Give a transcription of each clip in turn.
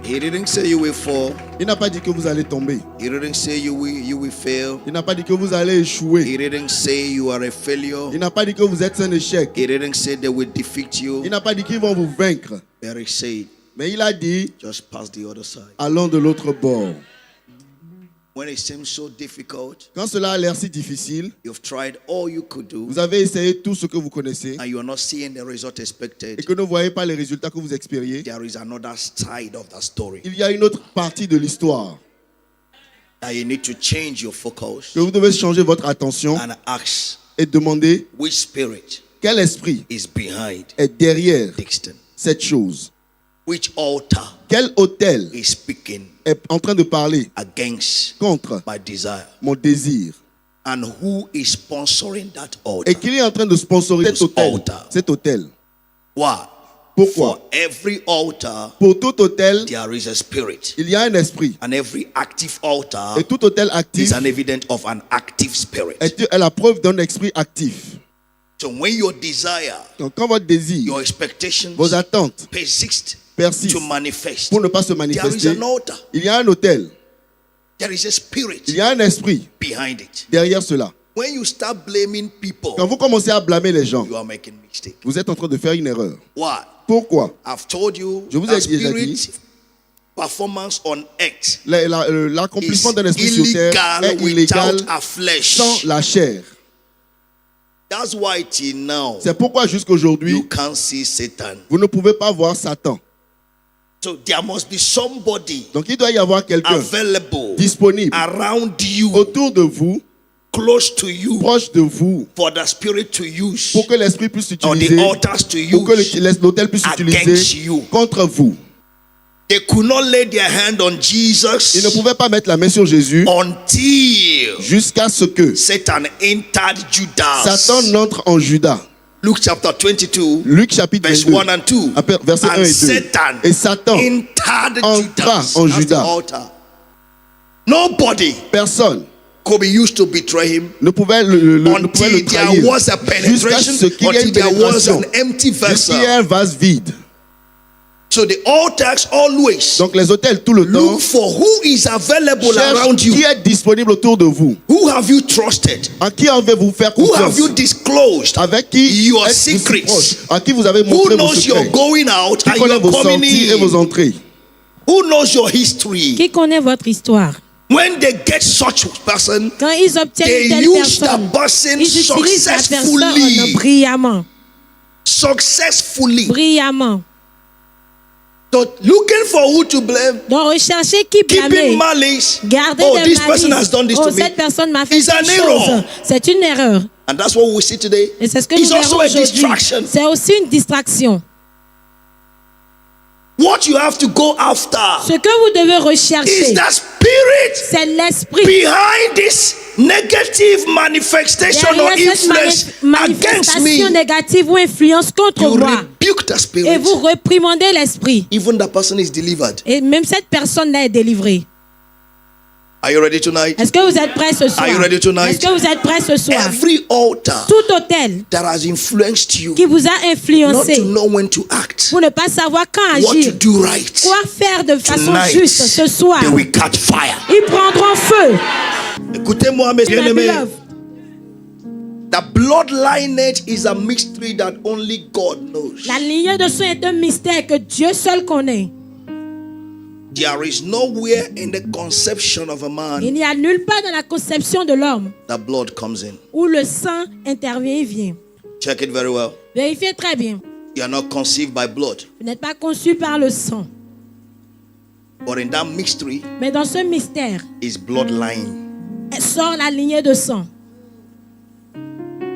He didn't say you will fall. Il n'a pas dit que vous allez tomber. He didn't say you will fail. Il n'a pas dit que vous allez échouer. He didn't say you are a failure. Il n'a pas dit que vous êtes un échec. He didn't say they will defeat you. Il n'a pas dit qu'ils vont vous vaincre. But he said, Mais il a dit, just pass the other side. allons de l'autre bord. When it seems so difficult, Quand cela a l'air si difficile, you've tried all you could do, vous avez essayé tout ce que vous connaissez and you are not seeing the result et expected, que ne voyez pas les résultats que vous espériez, there is another side of that story. il y a une autre partie de l'histoire Now you need to change your focus que vous devez changer votre attention and ask et demander which spirit quel esprit is behind est derrière Dixon. cette chose. Which altar Quel autel is speaking est en train de parler against contre my desire? mon désir And who is sponsoring that altar? et qui est en train de sponsoriser cet autel. Altar. Cet autel. Why? Pourquoi? For every altar, Pour tout autel, there is a spirit. il y a un esprit. And every active altar Et tout autel actif is an evidence of an active spirit. est la preuve d'un esprit actif. So when your desire, Donc quand votre désir, your expectations vos attentes persist persistent to manifest, pour ne pas se there is manifester, an altar. il y a un autel. There is a Il spirit y a un esprit behind it. derrière cela. When you start blaming people, Quand vous commencez à blâmer les gens, you are making mistake. vous êtes en train de faire une erreur. Why? Pourquoi? I've told you Je vous ai that déjà spirit dit, performance on earth l'accomplissement is d'un esprit sur terre illegal est illégal without a flesh. sans la chair. That's why till now C'est pourquoi jusqu'aujourd'hui, you can't see Satan. vous ne pouvez pas voir Satan. So there must be somebody Donc il doit y avoir quelqu'un available disponible around you, autour de vous, close to you, proche de vous, for the spirit to use, pour que l'esprit puisse or the s'utiliser, altars to pour que use l'autel puisse against s'utiliser you. contre vous. They could not lay their hand on Ils ne Jesus pouvaient pas mettre la main sur Jésus until jusqu'à ce que Satan entered Judas. Satan entre en Judas. Luke chapter 22, Luc chapitre verse 22, 1 and 2. versets 1 And et 2. Satan Et Satan entered entra Judas. en That's the Judas. altar. Nobody Personne could be used to betray him ne pouvait le until trahir there was a jusqu'à penetration, ce qu'il y ait until une there was pénétration, an empty jusqu'à vessel. un vase vide. So the altars always Donc les autels tout le temps look for who is available around cherchent you. qui est disponible autour de vous. Who have you trusted? À qui avez-vous faire Who have confiance? you disclosed? Avec qui Your êtes-vous si secrets? proche? À qui vous avez Who montré vos knows your secrets? going out Qui and connaît your vos coming sorties et vos in? entrées? Who knows your history? Qui connaît votre histoire? When they get such person, Quand ils obtiennent they une telle use personne, the person ils utilisent la personne successfully. brillamment. Successfully. Brillamment. So looking for who to blame, Donc rechercher qui keeping blâmer. malice. Garder Oh, des this person has malices. done this Oh, to me. cette personne m'a fait It's an cette error. chose. C'est une erreur. And that's what we see today. Et c'est ce que It's nous also verrons a aujourd'hui. distraction. C'est aussi une distraction. What you have to go after Ce que vous devez is rechercher, the spirit c'est l'esprit behind this negative manifestation or derrière cette influence against manifestation me. négative ou influence contre You moi. rebuke the Et spirit. vous réprimandez l'esprit. Even the person is delivered. Et même cette personne-là est délivrée. Are you ready tonight? Est-ce que vous êtes prêts ce soir? Are you ready tonight? Est-ce que vous êtes prêts ce soir? Every altar Tout hôtel that has influenced you qui vous a not influencé to know when to act, pour ne pas savoir quand what to agir, do right, quoi faire de façon tonight juste ce soir, they will catch fire. ils prendront feu. Écoutez-moi, mes My bien-aimés. beloved, The blood lineage is a mystery that only God knows. la lignée de sang est un mystère que Dieu seul connaît. There is nowhere in the conception of a Il man n'y a nulle part dans la conception de l'homme that blood comes in. où le sang intervient et vient. Check it very well. Vérifiez très bien. You are not conceived by blood. Vous n'êtes pas conçu par le sang. But in that mystery Mais dans ce mystère, is bloodline. sort la lignée de sang.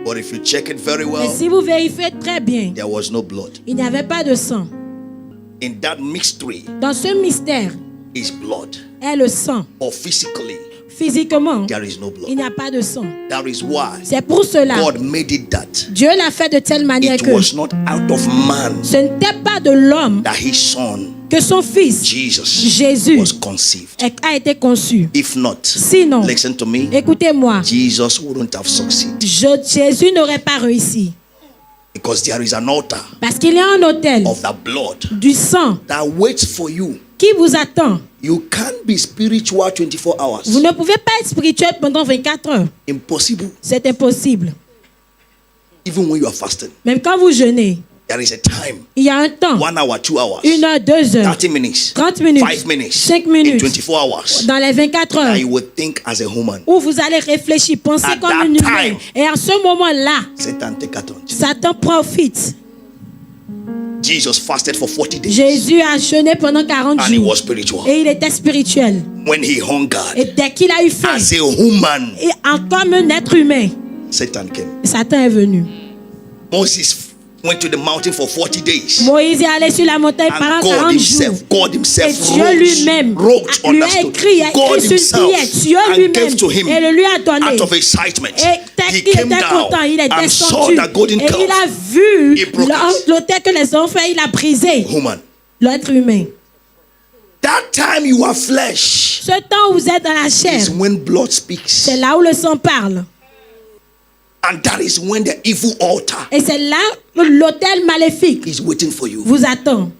But if you check it very Mais well, si vous vérifiez très bien, there was no blood. il n'y avait pas de sang. In that mystery Dans ce mystère is blood. est le sang. Or physically, Physiquement, there is no il blood. n'y a pas de sang. That is why C'est pour cela God made it that Dieu l'a fait de telle manière it que was not out of man ce n'était pas de l'homme that his son, que son fils Jesus, Jésus was conceived. a été conçu. If not, Sinon, listen to me, écoutez-moi, Jesus wouldn't have succeeded. Jésus n'aurait pas réussi. Because there is an altar Parce qu'il y a un autel of the blood du sang that waits for you qui vous attend. You can't be spiritual 24 hours. Vous ne pouvez pas être spirituel pendant 24 heures. Impossible. C'est impossible. Even when you are fasting, Même quand vous jeûnez, there is a time. il y a un temps. 1 hour, 2 hours, 1 heure, 2 heures, 30 minutes, 30 minutes, 5 minutes, 5 in minutes, 24 hours. dans les 24 That heures, you will think as a human. où vous allez réfléchir, penser At comme that un humain. time, Et à ce moment-là, Satan take advantage. Satan profite. Jesus fasted for 40 days Jésus a jeûné pendant 40 and he jours. was spiritual. Et il était spirituel. When he hungered Et dès qu'il a eu faim, as a human, et comme un être humain, Satan came. Satan est venu. Moses went to the mountain for 40 days. Moïse est allé sur la montagne pendant And 40 jours. God Et himself Dieu lui-même wrote, lui a understood. écrit, God sur une himself prière. Dieu and lui-même gave to him et le lui a donné. out of excitement. Et dès He qu'il came était down content, il est and saw descendu. the golden Et il calf. a vu He broke it. l'autel que les enfants, il a brisé. Human. L'être humain. That time you are flesh Ce temps où vous êtes dans la chair, is when blood speaks. c'est là où le sang parle. And that is when the evil altar Et c'est là que l'autel maléfique is waiting for you. vous attend.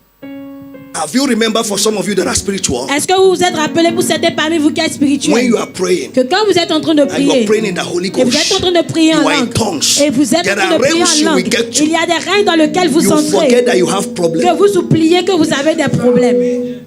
Have you remembered for some of you that are spiritual, Est-ce que vous vous êtes rappelé pour certains parmi vous qui êtes when spirituels, you are praying que quand vous êtes en train de and you are prier, praying in the Holy et vous êtes en Ghost, train de prier en you are in langue, tongues. et vous êtes en There train are de prier realms en you will langue, get to. il y a des règnes dans lesquels vous You forget entrez, that you have problems. que vous oubliez que vous avez des problèmes.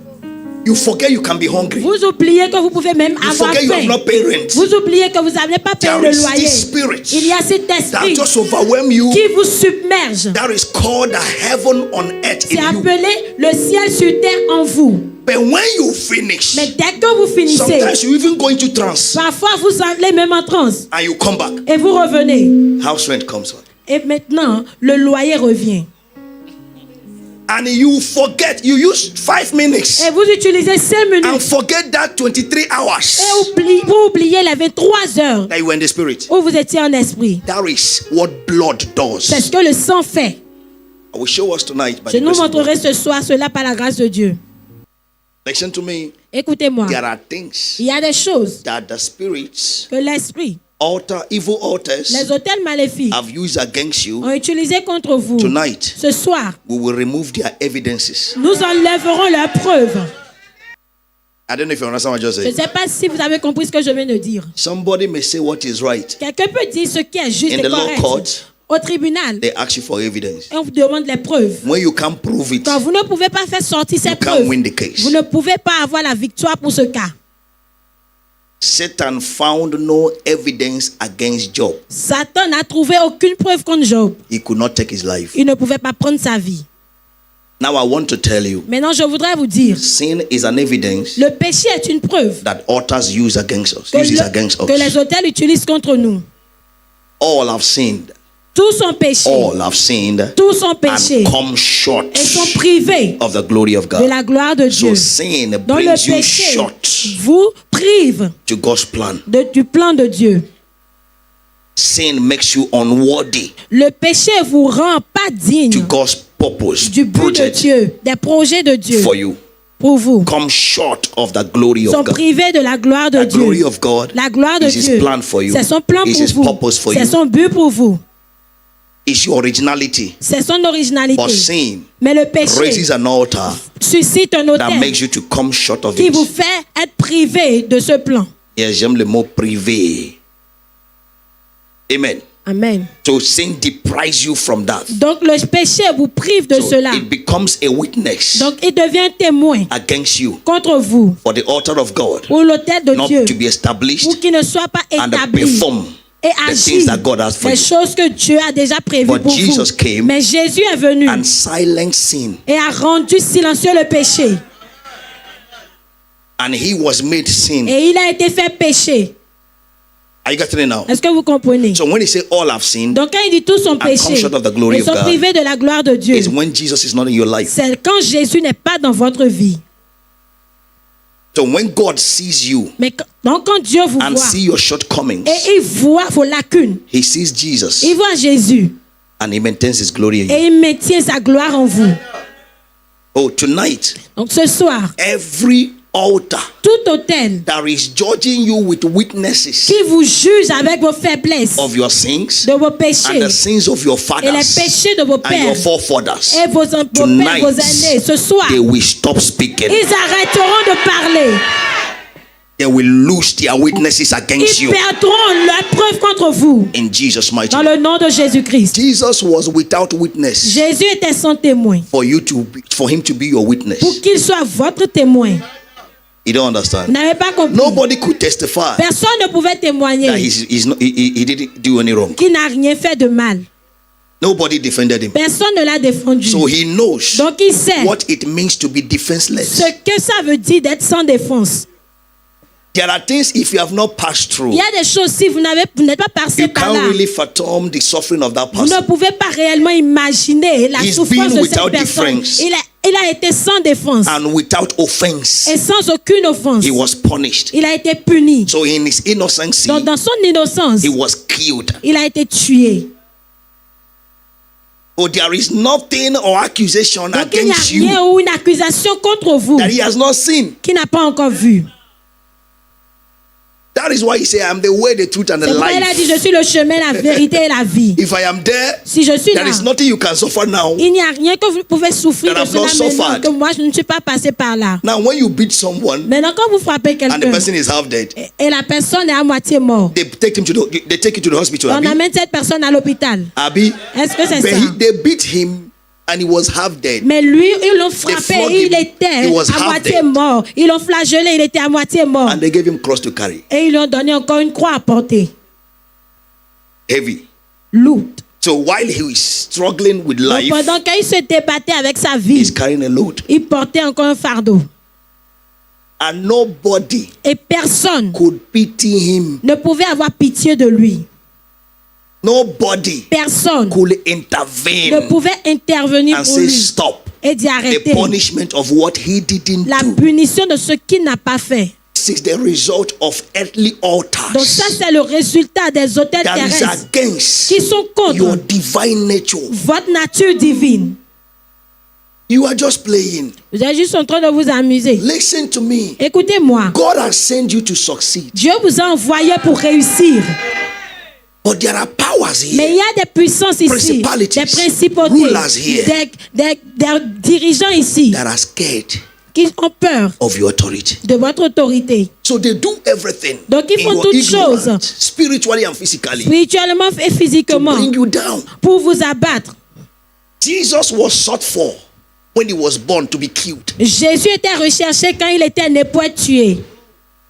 You forget you can be hungry. Vous oubliez que vous pouvez même You avoir forget you have faim. not paid rent. Vous oubliez que vous n'avez pas payé There le is loyer. this spirit Il y a cet that esprit just overwhelm you. qui vous submerge. That is called the heaven on earth C'est in you. appelé le ciel sur terre en vous. But when you finish, Mais dès que vous finissez, sometimes you even go into trance parfois vous allez même en transe and you come back. et vous revenez. House rent comes on. Et maintenant, le loyer revient. And you forget, you use 5 minutes Et vous utilisez 5 minutes and forget that 23 hours et vous oubliez les 23 heures that you were in the spirit. où vous étiez en esprit. That is what blood C'est does. ce que le sang fait. I will show us tonight. By Je the nous grace of God. montrerai ce soir cela par la grâce de Dieu. Listen to me. Écoutez-moi. There are things Il y a des choses that the spirits, que l'esprit, evil altars les hôtels maléfiques have used against you. ont utilisé contre vous. Tonight, Ce soir, we will remove their evidences. nous enlèverons leurs preuves. I don't know if you understand what I just Je ne said. sais pas si vous avez compris ce que je viens de dire. Somebody may say what is right. Quelqu'un peut dire ce qui est juste In et the law correct. court, Au tribunal, they ask you for evidence. et on vous demande les preuves. When you can't prove it, Quand vous ne pouvez pas faire sortir ces you can't preuves, win the case. vous ne pouvez pas avoir la victoire pour ce cas. Satan found no evidence against Job. Satan n'a trouvé aucune preuve contre Job. He could not take his life. Il ne pouvait pas prendre sa vie. Now I want to tell you, Maintenant, je voudrais vous dire, sin is an evidence le péché est une preuve that altars use against us. que, Uses against que les us. hôtels utilisent contre nous. All have sinned. Tous ont péché. All have sinned Tous ont péché and come short et sont privés of the glory of de God. la gloire de So Dieu. sin Donc le brings you péché short vous prive to God's plan. du plan de Dieu. Sin makes you unworthy Le péché vous rend pas to digne God's purpose, du but de project Dieu, des projets de Dieu for you. pour vous. Come short of the glory Sont of God. privés de la gloire de The glory Dieu. of God La gloire de is His Dieu, plan for you. c'est son plan Is pour His vous. purpose for C'est you. son but pour vous. It's your originality. C'est son originalité. But sin Mais le péché raises an altar suscite un that autel makes you to come short of qui vous it. fait être privé de ce plan. Yes, j'aime le mot privé. Amen. Amen. So sin deprives you from that. Donc le péché vous prive de So cela. it becomes a witness Donc il devient témoin against you contre vous for the altar of God pour l'autel de not Dieu, to be established pour qu'il ne soit pas and établi perform et the things agir that God has for les you. choses que Dieu a déjà prévues But pour Jesus vous. came Mais Jésus est venu and silence sin, et a rendu silencieux le péché. and He was made sin. Et il a été fait péché. Are you getting it now? Est-ce que vous comprenez? So when He say all have sinned, Donc quand il dit tous sont come péchés, short of the glory ils of sont God, privés de la gloire de Dieu. is when Jesus is not in your life. C'est quand Jésus n'est pas dans votre vie. So when God sees you Donc quand Dieu vous and voit see your shortcomings, et il voit vos lacunes, He sees Jesus il voit Jésus and He maintains His glory in you. et il maintient sa gloire en vous. Oh, tonight, Donc ce soir, every altar Tout autel that is judging you with witnesses qui vous juge avec vos faiblesses, of your sins de vos and péchés the sins of your et les fathers péchés de vos and your pères forefathers, et vos pères, vos aînés, ce soir, they will stop speaking. ils arrêteront de parler. They will lose their witnesses against Ils you. perdront la preuve contre vous. In Jesus' mighty Dans name. le nom de Jésus-Christ. Jesus was without witness Jésus était sans témoin for him to be your witness. pour qu'il soit votre témoin. You don't Vous understand? n'avez pas compris. Nobody could testify Personne ne pouvait that témoigner he didn't do any wrong. qu'il n'a rien fait de mal. Nobody defended him. Personne ne l'a défendu. So he knows Donc il sait what it means to be defenseless. ce que ça veut dire d'être sans défense. There are things, if you have not passed through, Il y a des choses, si vous n'êtes pas passé you par can't là, really fathom the suffering of that vous ne person. pouvez pas réellement imaginer la He's souffrance been de without cette personne. defense. Il a été sans défense And without offense, et sans aucune offense. he was punished. Il a été puni. So in his innocency, Donc dans son innocence, he was killed. il a été tué. Oh, there is nothing or accusation Donc il n'y a against you rien ou une accusation contre vous that he has not seen. qui n'a pas encore vu. That is why he said, I am the way, the truth, and the C'est pourquoi il a dit, life. je suis le chemin, la vérité et la vie. If I am there, Si je suis là, there is nothing you can suffer now. il n'y a rien que vous pouvez souffrir That de I've not cela maintenant, suffered. que moi je ne suis pas passé par là. Now, when you beat someone Maintenant, quand vous frappez and the quelqu'un person is half dead, et la personne est à moitié morte, they take you to the hospital. on Abi, amène cette personne à l'hôpital. Abi, Est-ce que c'est but ça? they beat him and he was half dead. Mais lui, ils l'ont frappé flogged et il him. était He was à half moitié dead. mort. Ils l'ont flagellé, il était à moitié mort. And they gave him cross to carry. Et ils lui ont donné encore une croix à porter. Heavy. Lourde. So while he is struggling with Donc, life, pendant qu'il se débattait avec sa vie, he's carrying a load. il portait encore un fardeau. And nobody Et personne could pity him. ne pouvait avoir pitié de lui. Nobody Personne could ne intervene pouvait intervenir and pour say lui stop et d'y the arrêter punishment of what he didn't la do. punition de ce qu'il n'a pas fait. This is the result of earthly Donc ça, altars c'est le résultat des hôtels that is terrestres against qui sont your contre divine nature. votre nature divine. You are just playing. Vous êtes juste en train de vous amuser. Listen to me. Écoutez-moi. God has sent you to succeed. Dieu vous a envoyé pour réussir. But there are powers Mais il here. y a des puissances ici, Principalities, des principautés, rulers here. des dirigeants ici That are scared qui ont peur of your authority. de votre autorité. So they do everything Donc, ils in font your toutes ignorance, choses. spiritually and physically, Spirituellement et to physiquement, bring you down. pour vous abattre. Jesus was sought for when he was born to be killed. Jésus était recherché quand il était né pour être tué.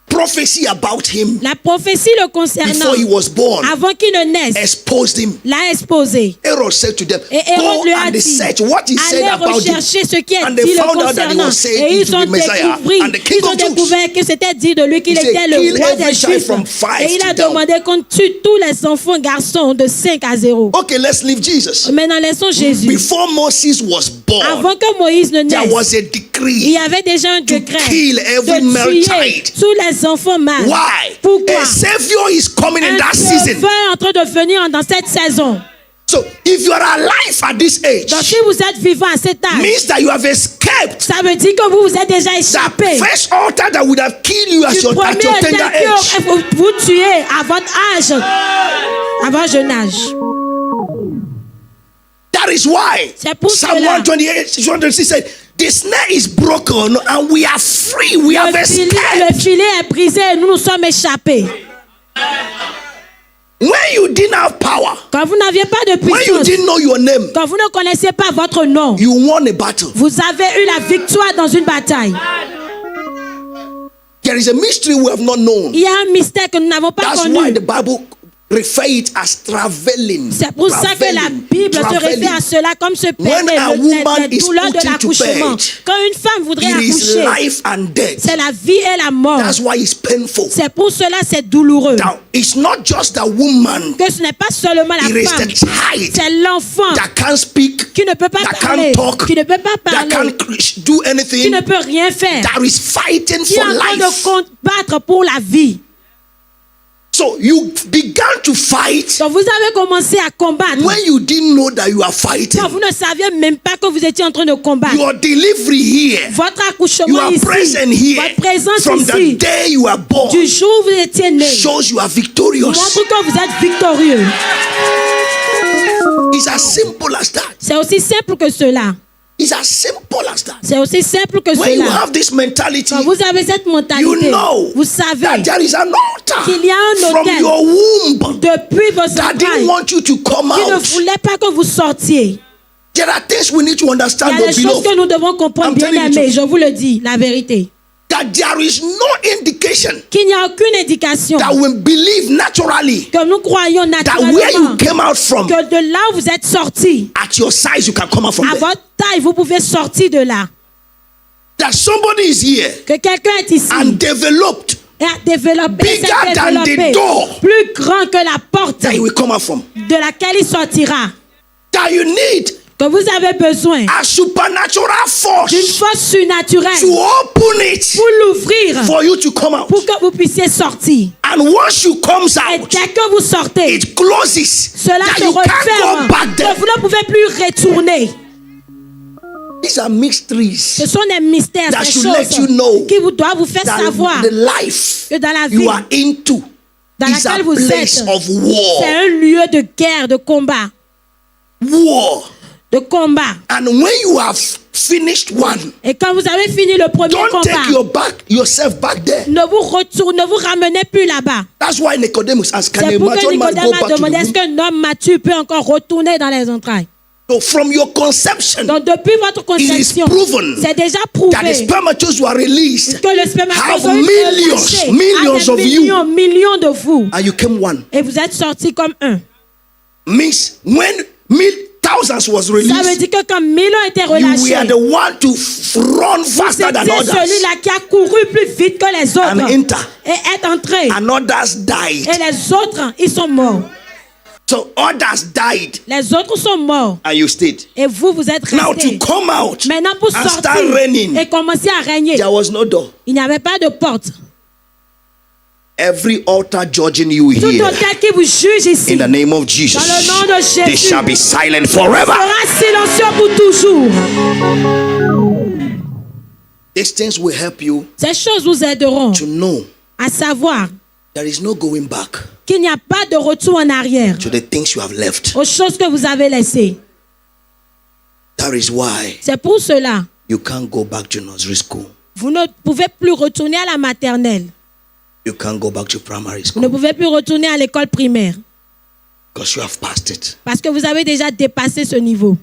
Prophecy about him La prophétie le concernant, before he was born avant qu'il ne naisse, exposed him. l'a exposé. Herod said to them, Et Hérode go lui a and they dit, search what he said allez about him. rechercher ce qui est And they dit le found out that he concernant. was saying Et he ils to ont be Messiah découvert, and the King ils ont of Jews. découvert que c'était dit de lui qu'il He said, était le kill roi every des child Juifs. from 5 Et il a to down. demandé qu'on tue tous les enfants garçons de 5 à 0. Okay, let's leave Jesus. Maintenant, laissons Jésus. Before Moses was born, Avant que Moïse ne there naisse, was a il y decree. avait déjà un décret kill every male de tuer child. tous les enfants mâles. Why? Pourquoi? A savior is coming in Un that season. sauveur est en train de venir dans cette saison. So if you are alive at this age, Donc si vous êtes vivant à cet âge, means that you have escaped ça veut dire que vous vous êtes déjà that échappé first altar that would have killed you du at your premier tender état age. que vous tuez à votre âge, à votre jeune âge. That is why C'est pour Psalm cela. 128, 126 said, the snare is broken and we are free. We have Le escaped. filet est brisé et nous nous sommes échappés. When you didn't have power, Quand vous n'aviez pas de when you puissance, didn't know your name, quand vous ne connaissiez pas votre nom, you won a battle. vous avez eu la victoire dans une bataille. There is a mystery we have not known. Il y a un mystère que nous n'avons pas That's connu. why the Bible refer it as traveling. C'est pour ça que la Bible se réfère à cela comme se When permet a woman les is douleurs de put into l'accouchement. bed, Quand une femme voudrait It is accoucher, life and death. c'est la vie et la mort. That's why it's painful. C'est pour cela c'est douloureux. Now, it's not just the woman. Que ce n'est pas seulement la It is femme, the child c'est l'enfant that can't speak, qui ne peut pas that parler, can't talk, qui ne peut pas that parler, can't do qui anything, ne peut rien faire, that is fighting qui est for en train de life. combattre pour la vie. So So you began to fight Donc vous avez commencé à combattre. when you didn't know that you are fighting. Quand vous ne saviez même pas que vous étiez en train de combattre. Your delivery here, Votre you accouchement are ici, present here votre présence from the ici, day you are born, du jour où vous étiez né, shows you are victorious. montre que vous êtes victorieux. It's as simple as that. C'est aussi simple que cela. It's as simple as that. C'est aussi simple que When you cela. have this mentality, Quand vous avez cette you mentalité, know vous savez that there is an altar qu'il y a un from autel your womb depuis vos that didn't entrailles want you to come qui ne out. voulait pas que vous sortiez. There are things we need to Il y understand, a des choses beloved, que nous devons comprendre, I'm bien telling you aimés. the Je vous le dis, la vérité. that there is no indication Qu'il n'y a aucune indication that we believe naturally que nous croyons that where you naturellement came out from, que de là où vous êtes sortis, at your size, you can come out from à there. votre taille, vous pouvez sortir de là. That somebody is here Que quelqu'un est ici and developed et a développé, s'est bigger than the développé door plus grand que la porte that he will come out from. de laquelle il sortira. That you need Que vous avez besoin a supernatural d'une force force surnaturelle to open it pour l'ouvrir, for you to come out. pour que vous puissiez sortir. And once you comes Et out, dès que vous sortez, it closes. cela That se you can't referme. go back there. Que vous ne pouvez plus retourner. These are mysteries Ce sont des mystères, that des should let choses you know qui vous doivent vous faire that savoir the life que dans la vie you are into dans is a laquelle vous place êtes, of c'est war. un lieu de guerre, de combat. War. De combat. And when you have finished one, Et quand vous avez fini le premier don't combat, take yourself back there. ne vous ramenez plus là-bas. That's why Nicodemus asked, can C'est a pour que mature man Nicodème go a back to demandé, est-ce the womb? qu'un homme mature peut encore retourner dans les entrailles? So from your conception, Donc depuis votre conception, proven c'est déjà that the prouvé spermatozoa were released, que le spermatozoïde have est millions, lâché millions à of des you. millions de vous. and you came one. Et vous êtes sortis comme un. Means when thousands was Ça veut released, dire que quand 1000 ont été you relâchés, were the one to run faster than c'était others. celui-là qui a couru plus vite que les And autres enter. et est entré. And others died. Et les autres, ils sont morts. So others died Les autres sont morts. and you stayed. Et vous, vous êtes Now restés. to come out Maintenant, pour and start sortir reigning, et commencer à régner, there was no door. il n'y avait pas de porte. Every altar judging you Tout here, autel qui vous juge ici, in the name of Jesus, dans le nom de they Jésus, shall be silent forever. sera silencieux pour toujours. These things will help you Ces choses vous aideront to know à savoir there is no going back qu'il n'y a pas de retour en arrière to the things you have left. aux choses que vous avez laissées. That is why C'est pour cela, you can't go back to nursery school. vous ne pouvez plus retourner à la maternelle. You can't go back to primary Vous ne school pouvez plus retourner à l'école primaire because you have passed it. parce que vous avez déjà dépassé ce niveau.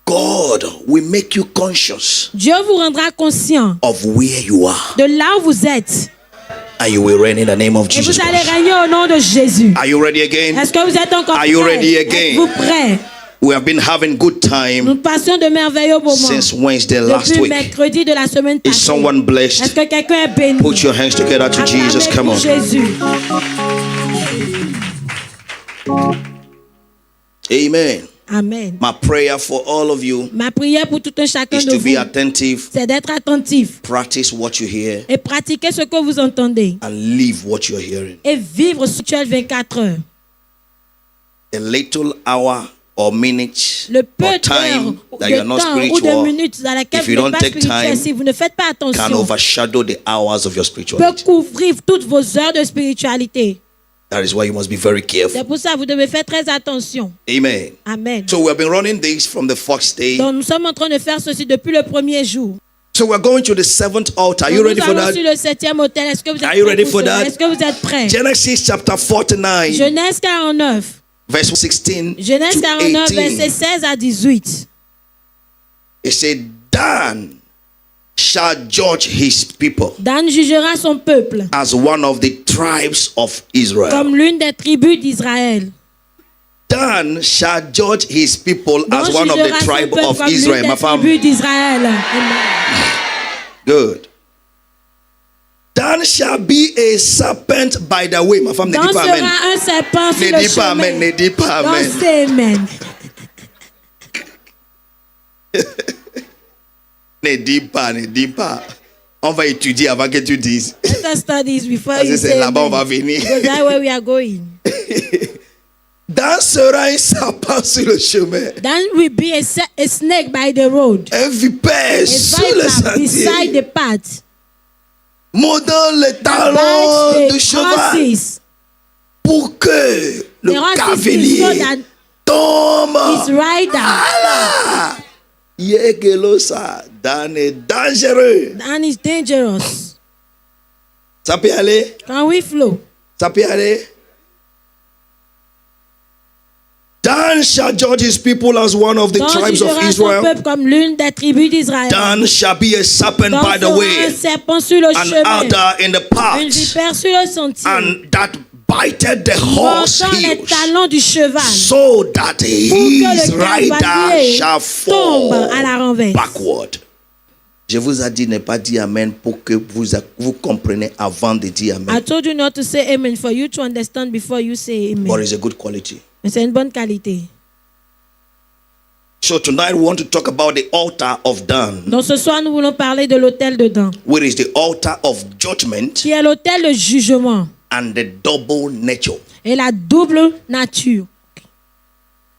God will make you conscious Dieu vous rendra conscient of where you are, de là où vous êtes and you will reign in the name of et Jesus vous allez Christ. régner au nom de Jésus. Are you ready again? Est-ce que vous êtes encore Are you prêts? ready again? Êtes-vous prêts? We have been having good time Nous passions de merveilleux moments since Wednesday last depuis week. mercredi de la semaine Is passée. someone Est-ce blessed? que quelqu'un est béni? Put your hands together to Jesus. Acclamez Come pour on. Jésus. Amen. Amen. My prayer for all of you Ma prière pour tout un chacun is de to be vous, attentive, c'est d'être attentif practice what you hear, et pratiquer ce que vous entendez and live what you're hearing. et vivre spirituel 24 heures. A little hour or minute Le peu or d'heures, time that you de are not temps ou de spiritual minutes dans lesquelles if vous you n'êtes don't pas take spirituel, time, si vous ne faites pas can attention, overshadow the hours of your peut spirituality. couvrir toutes vos heures de spiritualité. That is why you must be very careful. C'est pour ça que vous devez faire très attention. Amen. Amen. So we have been running this from the first day. Donc nous sommes en train de faire ceci depuis le premier jour. So we're going to the seventh altar. Are you Donc, ready nous for allons that? sur le 7e autel. Est-ce que vous êtes Are you prêts ready pour for cela? that? Est-ce que vous êtes prêts? Genesis chapter 49, Genèse 49. verse 16 Genèse to 49, 18. verset 16 à 18. It said, Dan shall judge his people Dan jugera son peuple as one of the tribes of Israel. comme l'une des tribus d'Israël. Dan shall judge his people Dan as one of the jugera son tribe peuple of comme l'une Israel. des My fam, tribus d'Israël. Amen. good. Dan shall be a serpent by the way. My fam, ne Dan dis pas sera amen. un serpent sur Ne le dis pas amen, ne chemin. dis pas Dan amen. c'est amen. Ne dis pas, ne dis pas. On va étudier avant que tu dises. Let us study this before Parce you que c'est say là-bas on va amen. venir. Because that's where we are going. Dan sera un serpent sur le chemin. Then will be a snake by the road. Un vipère A sur le viper beside sentier. the path. Mordant les That talons bites du the cheval horses. pour que le The horses cavalier so that tombe. his rider Allah! Yegelosa, Dan est dangereux. and is dangerous. Ça peut aller? Can we flow? Ça peut aller? Dan shall judge his people as one of the Donc tribes of jugera son Israel. peuple comme l'une des tribus d'Israël. Dan shall be a serpent Donc by the sera un way, serpent sur le an chemin, adder in the une path, vipère sur le sentier, and that bited the horse mordant les heels, talons du cheval, so that pour que his le rider cavalier shall tombe fall à la renverse. backward. Je vous ai dit ne pas dire amen pour que vous compreniez avant de dire I amen. told you not to say amen for you to understand before you say But amen. it's a good quality. Mais c'est une bonne qualité. So tonight we want to talk about the altar of Dan, Donc ce soir, nous voulons parler de l'autel de Dan, which is the altar of judgment qui est l'autel de jugement and the double nature. et la double nature.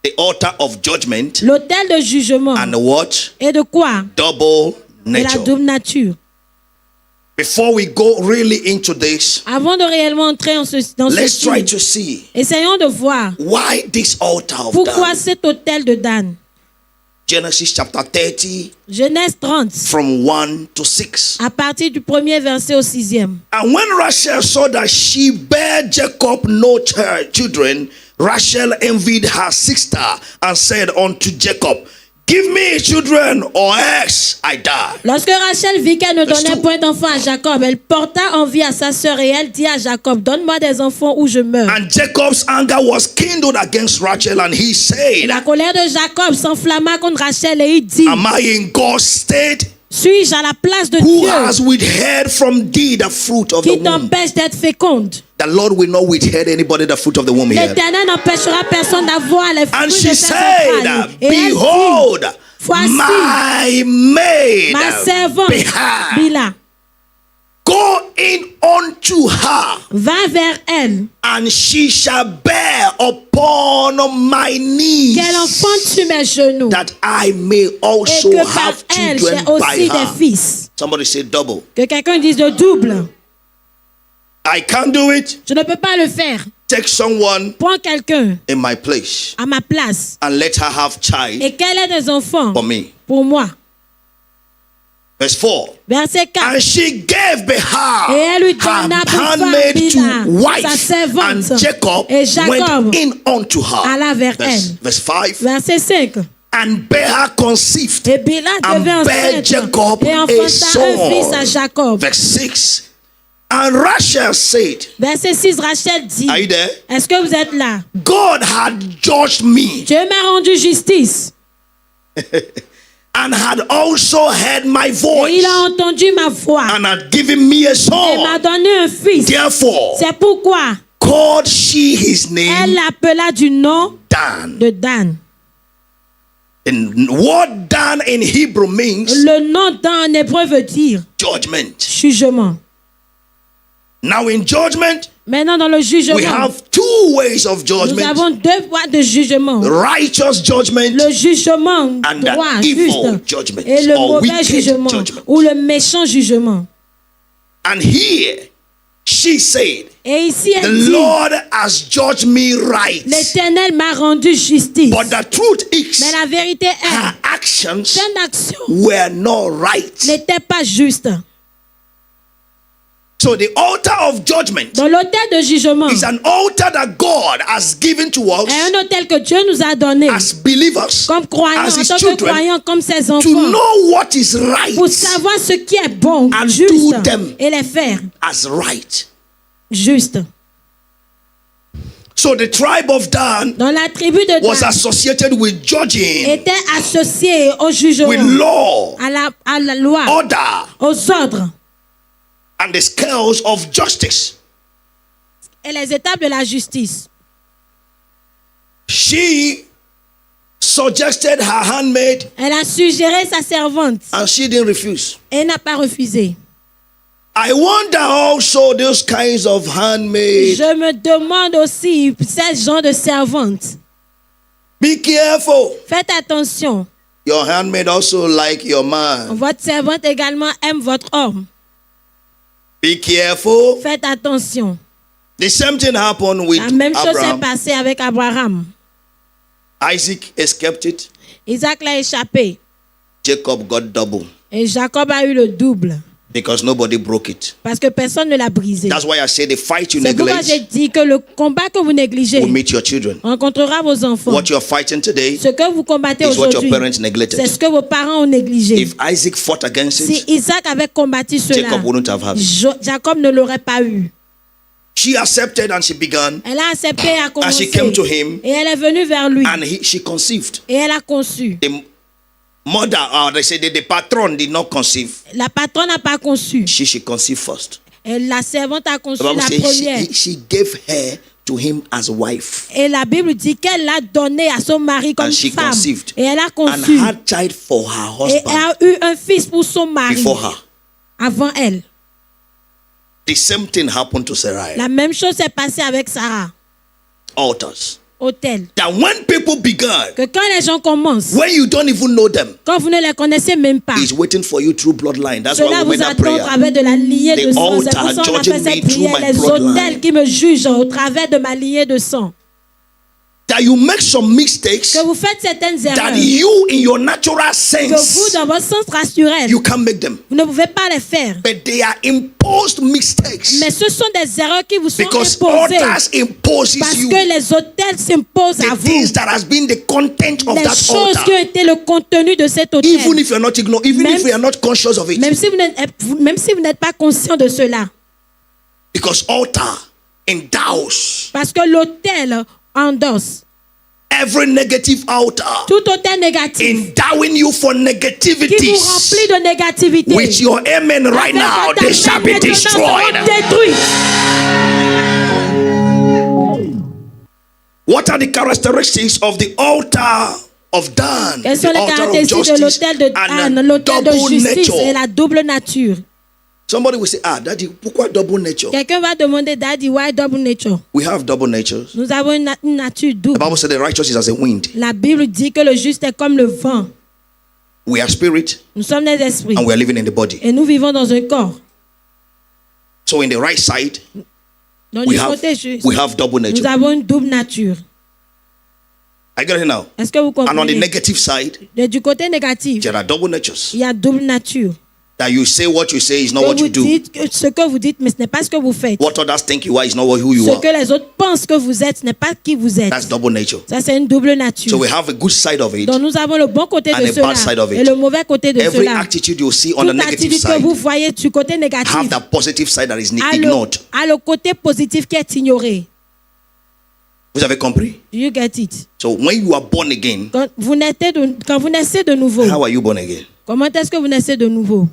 The altar of judgment L'autel de jugement and what? et de quoi? Double Et la nature. double nature. Before we go really into this, Avant de réellement entrer dans ce let's try sujet, to see essayons de voir why this altar of pourquoi Dan. cet autel de Dan. Genesis chapter 30 Genèse 30, from 1 to 6. à partir du premier verset au 6e. And when Rachel saw that she bare Jacob no children, Rachel envied her sister and said unto Jacob, give me children or else I die. Lorsque Rachel vit qu'elle ne Verse donnait 2. point d'enfants à Jacob, elle porta envie à sa sœur et elle dit à Jacob, donne-moi des enfants ou je meurs. And Jacob's anger was kindled against Rachel, and he said, La colère de Jacob s'enflamma contre Rachel et il dit, am I in God's state, suis-je à la place de who Dieu has withheld from thee the fruit of the qui womb? t'empêche d'être féconde? The Lord will not withhold anybody the fruit of the womb here. L'Éternel n'empêchera personne d'avoir les And fruits she de ses said, entrailles. Et elle dit, behold, voici my maid ma servante Bilhah, Bila, go in unto her, va vers elle, and she shall bear upon my knees, qu'elle enfante sur mes genoux, that I may et also que par have elle children j'ai by aussi des her. fils. Somebody say double. Que quelqu'un dise de double. I can't do it. Je ne peux pas le faire. Take someone Prends quelqu'un in my place à ma place and let her have child et qu'elle ait des enfants for me. pour moi. Verse 4. Verset 4. And she gave Behar, Et elle lui her donna pour femme handmaid Bilhah, to wife, sa servante. and Jacob Et Jacob went in unto her. alla vers Verse 5. Verset 5. And Behar conceived Et Bila and devint bare enceinte Jacob et a enfanta un fils à son. Jacob. Verse 6. And Rachel said, Verset 6, Rachel dit, are you there? est-ce que vous êtes là? God had judged me Dieu m'a rendu justice and had also heard my et voice il a entendu ma voix and had given me a et m'a son. donné un fils. Therefore, C'est pourquoi called she his elle name l'appela du nom Dan. de Dan. And what Dan in Hebrew means Le nom Dan en hébreu veut dire judgment. jugement. Now in judgment, Maintenant, dans le jugement, we have two ways of nous judgment. avons deux voies de jugement. Righteous judgment Le jugement and droit, an evil juste, judgment et le or mauvais wicked jugement, judgment. ou le méchant jugement. And here she said, Et ici, the elle dit, Lord has judged me right. l'Éternel m'a rendu justice. But the truth is, Mais la vérité est, her actions son action were not right. n'était pas juste. So the altar of judgment Dans l'autel de jugement, is an altar that God has given to us est un autel que Dieu nous a donné as believers, comme croyants, as en his tant que children, croyants, comme ses to enfants, know what is right pour savoir ce qui est bon, and juste, do them. et les faire as right. juste. So the tribe of Dan Dans la tribu de was Dan, associated with judging, était associé au jugement, with law, à la loi, order, aux ordres and the scales of justice. et les étapes de la justice. She suggested her handmaid Elle a suggéré sa servante and she didn't refuse. et n'a pas refusé. I wonder also those kinds of handmaids. Je me demande aussi, ces gens de servantes. Be careful. Faites attention. Your handmaid also like your man. Votre servante également aime votre homme. Be careful. Faites attention. The same thing happened with La même chose s'est Abraham. passée avec Abraham. Isaac escaped it. Isaac l'a échappé. Jacob got double Et Jacob a eu le double. because nobody broke it. Parce que personne ne l'a brisé. That's why I say the fight you C'est pourquoi j'ai neglect dit que le combat que vous négligez will meet your children. rencontrera vos enfants. What you're fighting today Ce que vous combattez is what your aujourd'hui, parents neglected. c'est ce que vos parents ont négligé. If Isaac fought against Si it, Isaac avait combattu cela, Jacob wouldn't have had it. Jacob ne l'aurait pas eu. She accepted and she began, Elle a accepté et a and commencé. she came to him, Et elle est venue vers lui. and she conceived. Et elle a conçu. The mother, or they say the patron did not conceive. La patronne n'a pas conçu. She conceived first. Et la servante a conçu The Bible la says première. she gave her to him as wife, Et la Bible dit qu'elle l'a donné à son mari comme and she femme. conceived Et elle a and conçu. had child for her Et elle husband a eu un fils pour son mari before her. avant elle. The same thing happened to Sarai. La même chose s'est passée avec Sarah. Altars. Hôtel. That when people began, Que quand les gens commencent, when you don't even know them, quand vous ne les connaissez même pas, he's waiting for you through bloodline. That's cela why we vous made that attend au prayer. travers de la lignée The de sang. C'est altar pour ça qu'on a judging fait me cette through prière. my Les bloodline. autels qui me jugent au travers de ma lignée de sang. That you make some mistakes Que vous faites certaines that erreurs. you, in your natural Que vous, sense, dans votre sens naturel, you can't make them. vous ne pouvez pas les faire. But they are imposed mistakes Mais ce sont des erreurs qui vous sont because imposées. altars imposes Parce you que les autels s'imposent à the vous. things that has been the content of Les that choses qui ont altar. été le contenu de cet autel. Even if you're not ignorant, even Même- if you are not conscious of it, Même si vous n'êtes pas conscient de cela. because altar endows Parce que l'autel endosse. every negative altar, Tout autel négatif endowing you for qui vous negativities. remplit de négativité. With your amen right Avec now, votre they shall be amen maintenant destroyed. seront détruits. What are the characteristics of the altar of Dan, Quelles sont the les altar of caractéristiques de justice, l'autel de and Dan, a l'autel de double justice et nature? la double nature? Somebody will say, Daddy, pourquoi double nature? Quelqu'un va demander, Daddy, why double nature? We have double natures. Nous avons une nature The double. Bible said the righteous is as a wind. La Bible dit que le juste est comme le vent. We are spirit Nous sommes des esprits and we are living in the body. et nous vivons dans un corps. So in the right side, Dans we le côté have, juste, we have double nous nature. avons une double nature. I get it now. Est-ce que vous And on the comprenez? negative side, Et du côté négatif, there are double natures. il y a double nature. That you say what you say is not Que what vous you do. dites ce que vous dites, mais ce n'est pas ce que vous faites. What others think you are is not who you Ce are. que les autres pensent que vous êtes, ce n'est pas qui vous êtes. That's double nature. Ça, c'est une double nature. So we have a good side of it. Donc, nous avons le bon côté And de a cela bad side of it. et le mauvais côté de Every cela. attitude you see on the Toute negative attitude que side vous voyez du côté négatif have that positive side that is a ignored. le côté positif qui est ignoré. Vous avez compris? Do you get it? So when you are born again, Quand vous naissez de nouveau, how are you born again? comment est-ce que vous naissez de nouveau?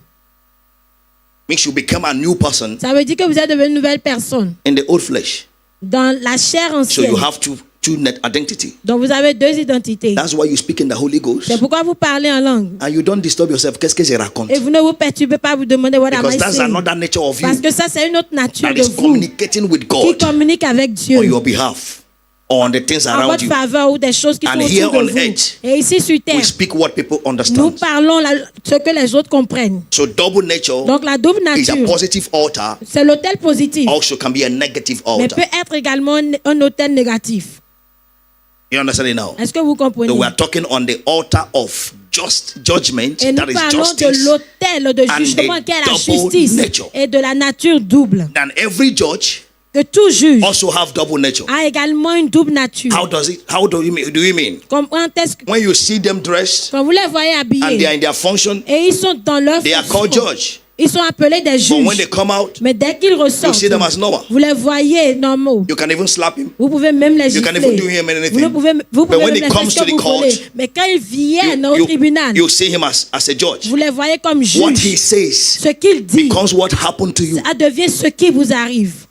Makes you become a new person Ça veut dire que vous êtes devenu une nouvelle personne in the old flesh. dans la chair So ancienne. you have two net identity. Donc vous avez deux identités. That's why you speak in the Holy Ghost. C'est pourquoi vous parlez en langue. And you don't disturb yourself. Qu'est-ce que je raconte? Et vous ne vous perturbez pas, vous demandez what am Because I that's saying? another nature of Parce you que ça, c'est une autre nature that de is vous communicating with qui God communique avec Dieu on your behalf or on the things en around votre you. faveur ou des choses qui And sont here autour de on vous. earth, Et ici sur terre, We speak what people nous understand. parlons ce que les autres comprennent. So double nature Donc la double is a nature, positive altar, c'est l'autel positif, also can be a negative mais altar. peut être également un autel négatif. You understand it now? Est-ce que vous comprenez? So we are talking on the altar of just judgment, Et nous that is parlons de justice. l'autel de and jugement the qui est la double justice nature. et de la nature double. And every judge Que tout juge also have double nature. a également une double nature. How do you mean? Comment est-ce que When you see them dressed quand vous les voyez and they are habillés in their function, et ils sont dans leur they are called fonction, judge. ils sont appelés des But when they juges. come out, Mais dès qu'ils you ressortent, see them as normal. vous les voyez normaux. You can even slap him. Vous pouvez même les You can even do gifler. him Vous anything. pouvez But même when les it faire comes ce to que the vous court, voulez. Mais quand ils viennent au tribunal, you see him as a judge. vous les voyez comme What he juges. says Ce qu'il dit, becomes what happened to you. ça devient ce qui vous arrive.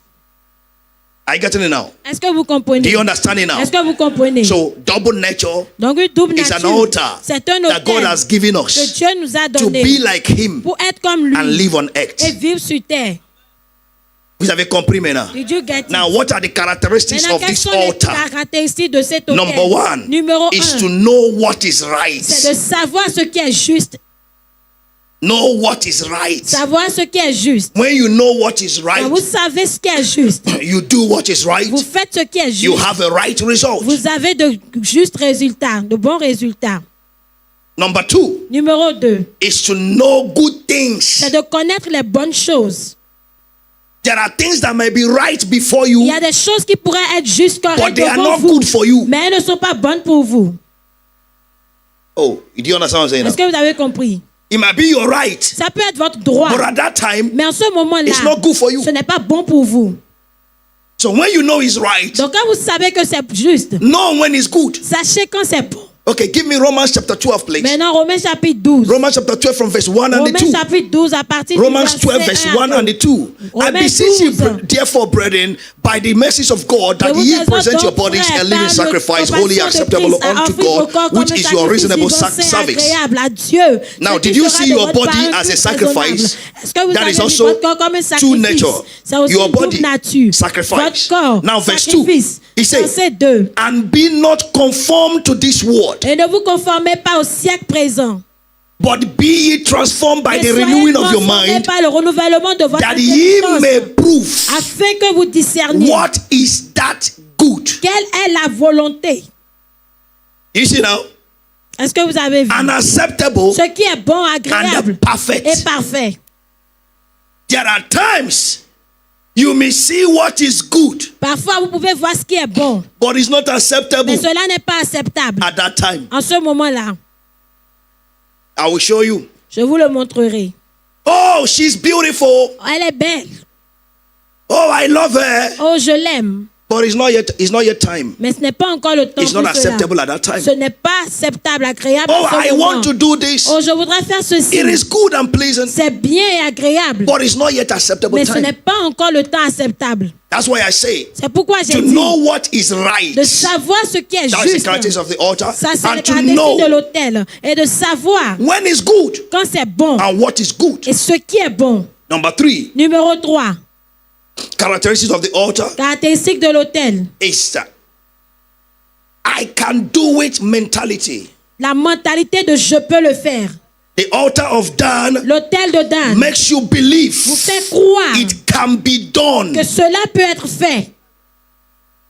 Are you getting it now? Est-ce que vous Do comprenez? you understand it now? Est-ce que vous comprenez? So double nature Donc une double is an nature, altar c'est un that God autel has given que us Dieu nous a to donné be like Him pour être comme lui and live on et earth. vivre sur terre. Vous avez compris maintenant? Did you get it? Now, what are the characteristics Maintenant, of quelles this sont les altar? caractéristiques de cet autel? Number one Numéro is 1, to know what is c'est right. de savoir ce qui est juste. Know what is right. Savoir ce qui est juste. When you know what is Quand right, vous savez ce qui est juste, you do what is right, vous faites ce qui est you juste, have a right result. vous avez de justes résultats, de bons résultats. Number two Numéro 2, is to know good things. c'est de connaître les bonnes choses. There are things that may be right before Il you, y a des choses qui pourraient être justes, but correctes they are devant not vous, good for you. mais elles ne sont pas bonnes pour vous. Oh, do you understand what I'm saying? Est-ce now? que vous avez compris? It might be your right, Ça peut être votre droit, but at that time, mais en ce moment-là, it's not good for you. ce n'est pas bon pour vous. So when you know it's right, Donc quand vous savez que c'est juste, know when it's good. sachez quand c'est bon. Okay, give me Romans chapter 12, please. Maintenant, Romains chapitre 12. Romans chapter 12 from verse 1 and the Romains 2. chapitre 12 à partir Romans du 12 verset verse 1 1 and the 2. I Romains beseech you, 12. therefore, brethren, by the mercies of God, that Je vous ye exhorte present your donc, bodies frères, a living par le sacrifice, compassion holy de acceptable Christ, à unto offrir vos God, corps which comme is un your reasonable sacrifice service. agréable à Dieu. Now, Ce qui did you sera see de your votre body part as a tout sacrifice? raisonnable. Est-ce que vous That avez is mis also votre corps comme un two sacrifice? nature. C'est aussi Your une double body, nature. sacrifice. Votre corps, Now, verse 2. sacrifice. He said, Verset 2. and be not conformed to this world, Et ne vous conformez pas au siècle présent. but be ye transformed by Mais the soyez renewing of your transformés mind, par le renouvellement de votre that ye intelligence, may prove afin que vous discerniez what is that good. quelle est la volonté. You see now? Est-ce que vous avez vu? And acceptable Ce qui est bon, agréable and perfect. et parfait. There are times you may see what is good, Parfois, vous pouvez voir ce qui est bon, but it's not acceptable mais cela n'est pas acceptable. at that time. En ce moment-là, I will show you. je vous le montrerai. Oh, she's beautiful. Elle est belle. Oh, I love her. Oh, je l'aime. But it's not yet time. Mais ce n'est pas encore le temps It's pour not cela. acceptable at that time. Ce n'est pas acceptable, agréable Oh, à ce I moment. want to do this. Oh, je voudrais faire ceci. It is good and pleasant, C'est bien et agréable. but it's not yet acceptable Mais ce n'est time. pas encore le temps acceptable. That's why I say C'est pourquoi j'ai to dit know what is right. de savoir ce qui est That is the juste. characteristics of the altar. Ça, c'est And le to caractéristique de know l'autel. Et de savoir when is good quand c'est bon and what is good. et ce qui est bon. Number 3, Numéro 3, characteristics of the altar caractéristique de l'autel. is that I can do it mentality. La mentalité de je peux le faire. The altar of Dan L'autel de Dan makes you believe vous fait croire it can be done. que cela peut être fait.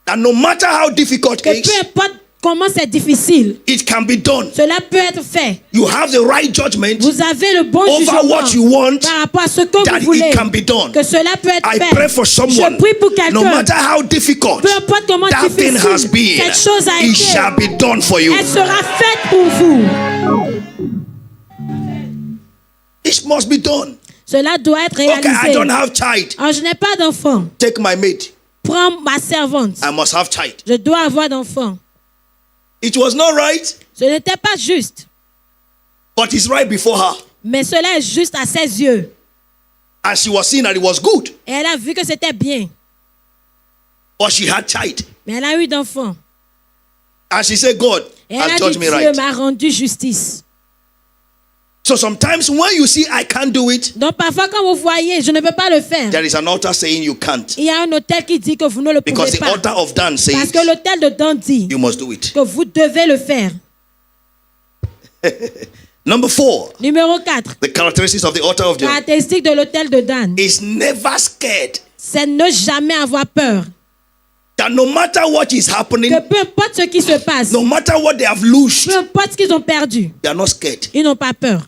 And no matter how difficult Que it peu is, importe comment c'est difficile, it can be done. cela peut être fait. You have the right judgment Vous avez le bon over what you jugement want, par rapport à ce que that vous voulez. it can be done. Que cela peut être I fait. pray for someone. Je prie pour No quelqu'un. matter how difficult Peu importe comment that thing has difficile been, cette chose a it été, shall be done for you. elle sera faite pour vous. It must be done. Cela doit être Okay, I réalisé. don't have child. Alors, je n'ai pas d'enfant. Take my maid. Prends ma servante. I must have child. Je dois avoir d'enfant. It was not right, Ce n'était pas juste. but it's right before her. Mais cela est juste à ses yeux. And she was seeing that it was good, Et elle a vu que c'était bien. but she had child. Mais elle a eu d'enfant. And she said, God Et elle has a dit, judged me Dieu right. m'a rendu justice. So sometimes when you see I can't do it, Donc parfois quand vous voyez, je ne peux pas le faire. there is an altar saying you can't. Il y a un autel qui dit que vous ne le Because pouvez the pas. altar of Dan Parce says que l'autel de Dan dit you must do it. que vous devez le faire. Number 4, Numéro 4. the characteristics of the altar of Dan Caractéristique de l'autel de Dan. is never scared. C'est ne jamais avoir peur. That no matter what is happening, Que peu importe ce qui se passe, no matter what they have lost, peu importe ce qu'ils ont perdu, they are not scared. ils n'ont pas peur.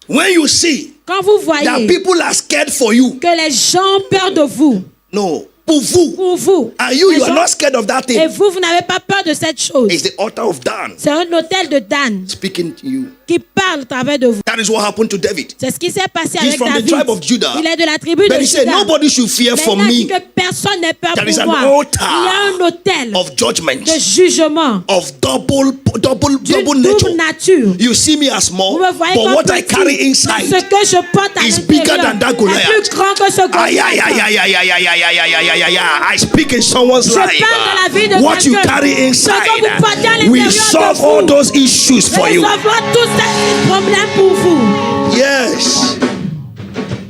When you see Quand vous that voyez people are scared for you, que les gens ont peur de vous, no, pour vous, pour vous, and you les are gens- not scared of that et thing. vous, vous n'avez pas peur de cette chose. It's the altar of Dan C'est un autel de Dan speaking to you. qui parle à travers de vous. That is what happened to David. C'est ce qui s'est passé He's avec from the David. tribe of Judah. Il est de la tribu But de he said, Juda. nobody should fear Mais for il a dit me. que personne n'ait peur There is pour an moi. altar Il y a un autel of judgment, de jugement, of double d'une nature. double nature. You see me as small, Vous me voyez but comme what I petit, carry mais inside ce que je porte à is bigger l'intérieur than that est Goliath. plus grand que ce Ay, ay, ay, Goliath. ay, ay, ay, ay, ay, ay, ay, ay, ay, ay. I speak in someone's Je life. parle de la vie de What you quelqu'un. carry Ce que vous inside, portez à we l'intérieur solve de vous. all those issues for you. Résolvons tous ces problèmes pour vous. Yes.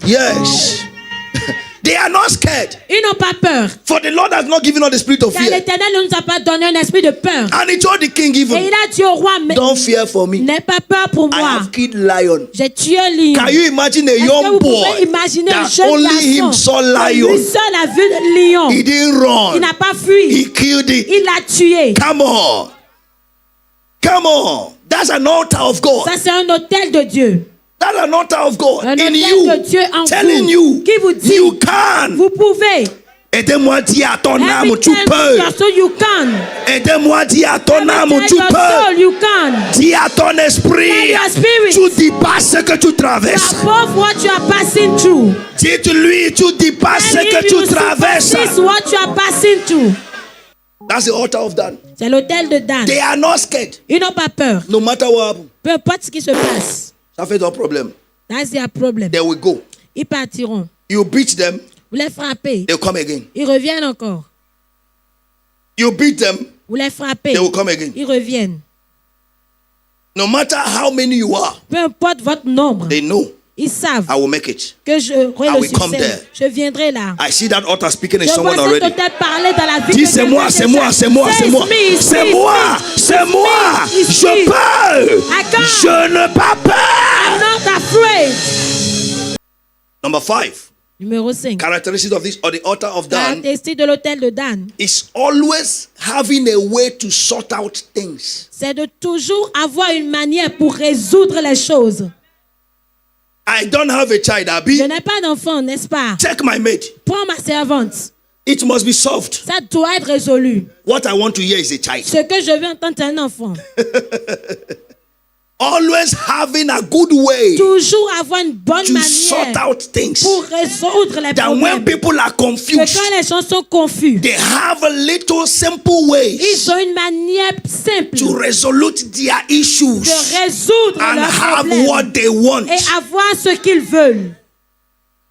Yes. They are not scared. Ils n'ont pas peur. For the Lord has not given us the spirit of Car fear. l'Éternel ne nous a pas donné un esprit de peur. And he told the king Et even, il a dit au roi, mais don't fear for me. n'aie pas peur pour I moi. have killed lion. J'ai tué un lion. Can you imagine a Est-ce que young vous boy pouvez imaginer un that jeune only him garçon saw qui lion? lui seul a vu le lion. He didn't Il run. n'a pas fui. He killed it. Il l'a tué. Come on. Come on. That's an altar of God. Ça, c'est un autel de Dieu. That's an altar of God Un in autel you. de Dieu en Telling vous. you, Qui vous dit, you can. vous pouvez. Aidez-moi dire à ton âme, Every tu time peux. your soul, you can. Aidez-moi dire à ton âme, Every tu time your peux. soul, you can. Dis à ton esprit, Tell your spirit. tu dépasses ce que tu traverses. Above what you are passing through. Dis-lui, tu dépasses ce Tell que him tu you traverses. supersede what you are passing through. That's the altar of Dan. C'est l'autel de Dan. They are not scared. Ils n'ont pas peur. No matter what happens. Peu importe ce qui se passe. Ça fait ton problème. That's their problem. They will go. Ils partiront. You beat them, Vous les frappez. they'll come again. Ils reviennent encore. You beat them, Vous les frappez. they will come again. Ils reviennent. No matter how many you are, Peu importe votre nombre. they know Ils savent I will make it. que je aurai I le will come succès. there. Je viendrai là. I see that altar speaking in Je vois someone cet already. autel parler dans la vie Dis de c'est moi, quelqu'un c'est déjà. moi, c'est moi, c'est Say, moi. it's me, it's C'est me, moi, it's c'est me, moi. it's me. Je peux. I can. Je n'ai pas I'm peur. not afraid. Number 5. Numéro 5. Characteristics of this or the altar of Dan Caractéristique de l'autel de Dan, is always having a way to sort out things. c'est de toujours avoir une manière pour résoudre les choses. I don't have a child, Je Abby. n'ai pas d'enfant, n'est-ce pas? Take my maid. Prends ma servante. It must be solved. Ça doit être résolu. What I want to hear is a child. Ce que je veux entendre, c'est un enfant. Always having a good way Toujours avoir une bonne to sort manière out things. pour résoudre les That when problèmes. people are Que confused, quand les gens sont confus, they have a little simple ways ils ont une manière simple to resolute their issues de résoudre and leurs have problèmes what they want. et avoir ce qu'ils veulent.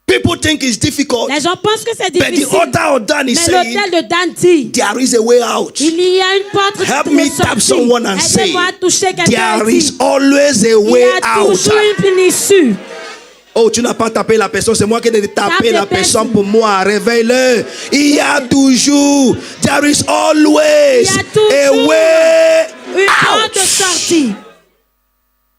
People think it's difficult, Les gens pensent que c'est but the difficile. altar of Dan is Mais saying l'autel de Dan dit, there is a way out. il y a une porte Help de me sortie. tap someone and say, Aidez-moi à toucher quelqu'un there et is dire, always a il way y a out. toujours une issue. Oh, tu n'as pas tapé la personne, c'est moi qui ai tapé Tape la les personne personnes. pour moi. Réveille-le. Il y a toujours, there is Il y always a a toujours way une porte de out. sortie.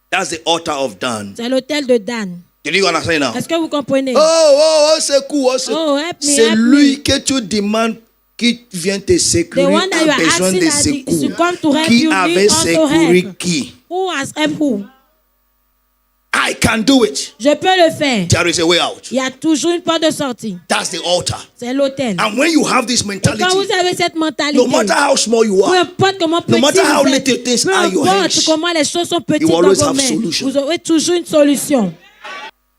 That's the altar of Dan. C'est l'autel de Dan. Did you understand now? Est-ce que vous comprenez? Oh, c'est cool. Oh, help me, C'est help lui me. que tu demandes qui vient te The secourir one that you a are besoin de asking to secours. come to help Qui you, avait need also secouru help. qui? Who has helped who? I can do it. Je peux le faire. There is a way out. Il y a toujours une porte de sortie. That's the altar. C'est l'autel. And when you have this Et quand mentality, vous avez cette mentalité, no matter how small you peu are, importe comment no petit matter how vous êtes, little things peu are in your importe hands, comment les choses sont petites you dans always vos have mains, solution. vous aurez toujours une solution.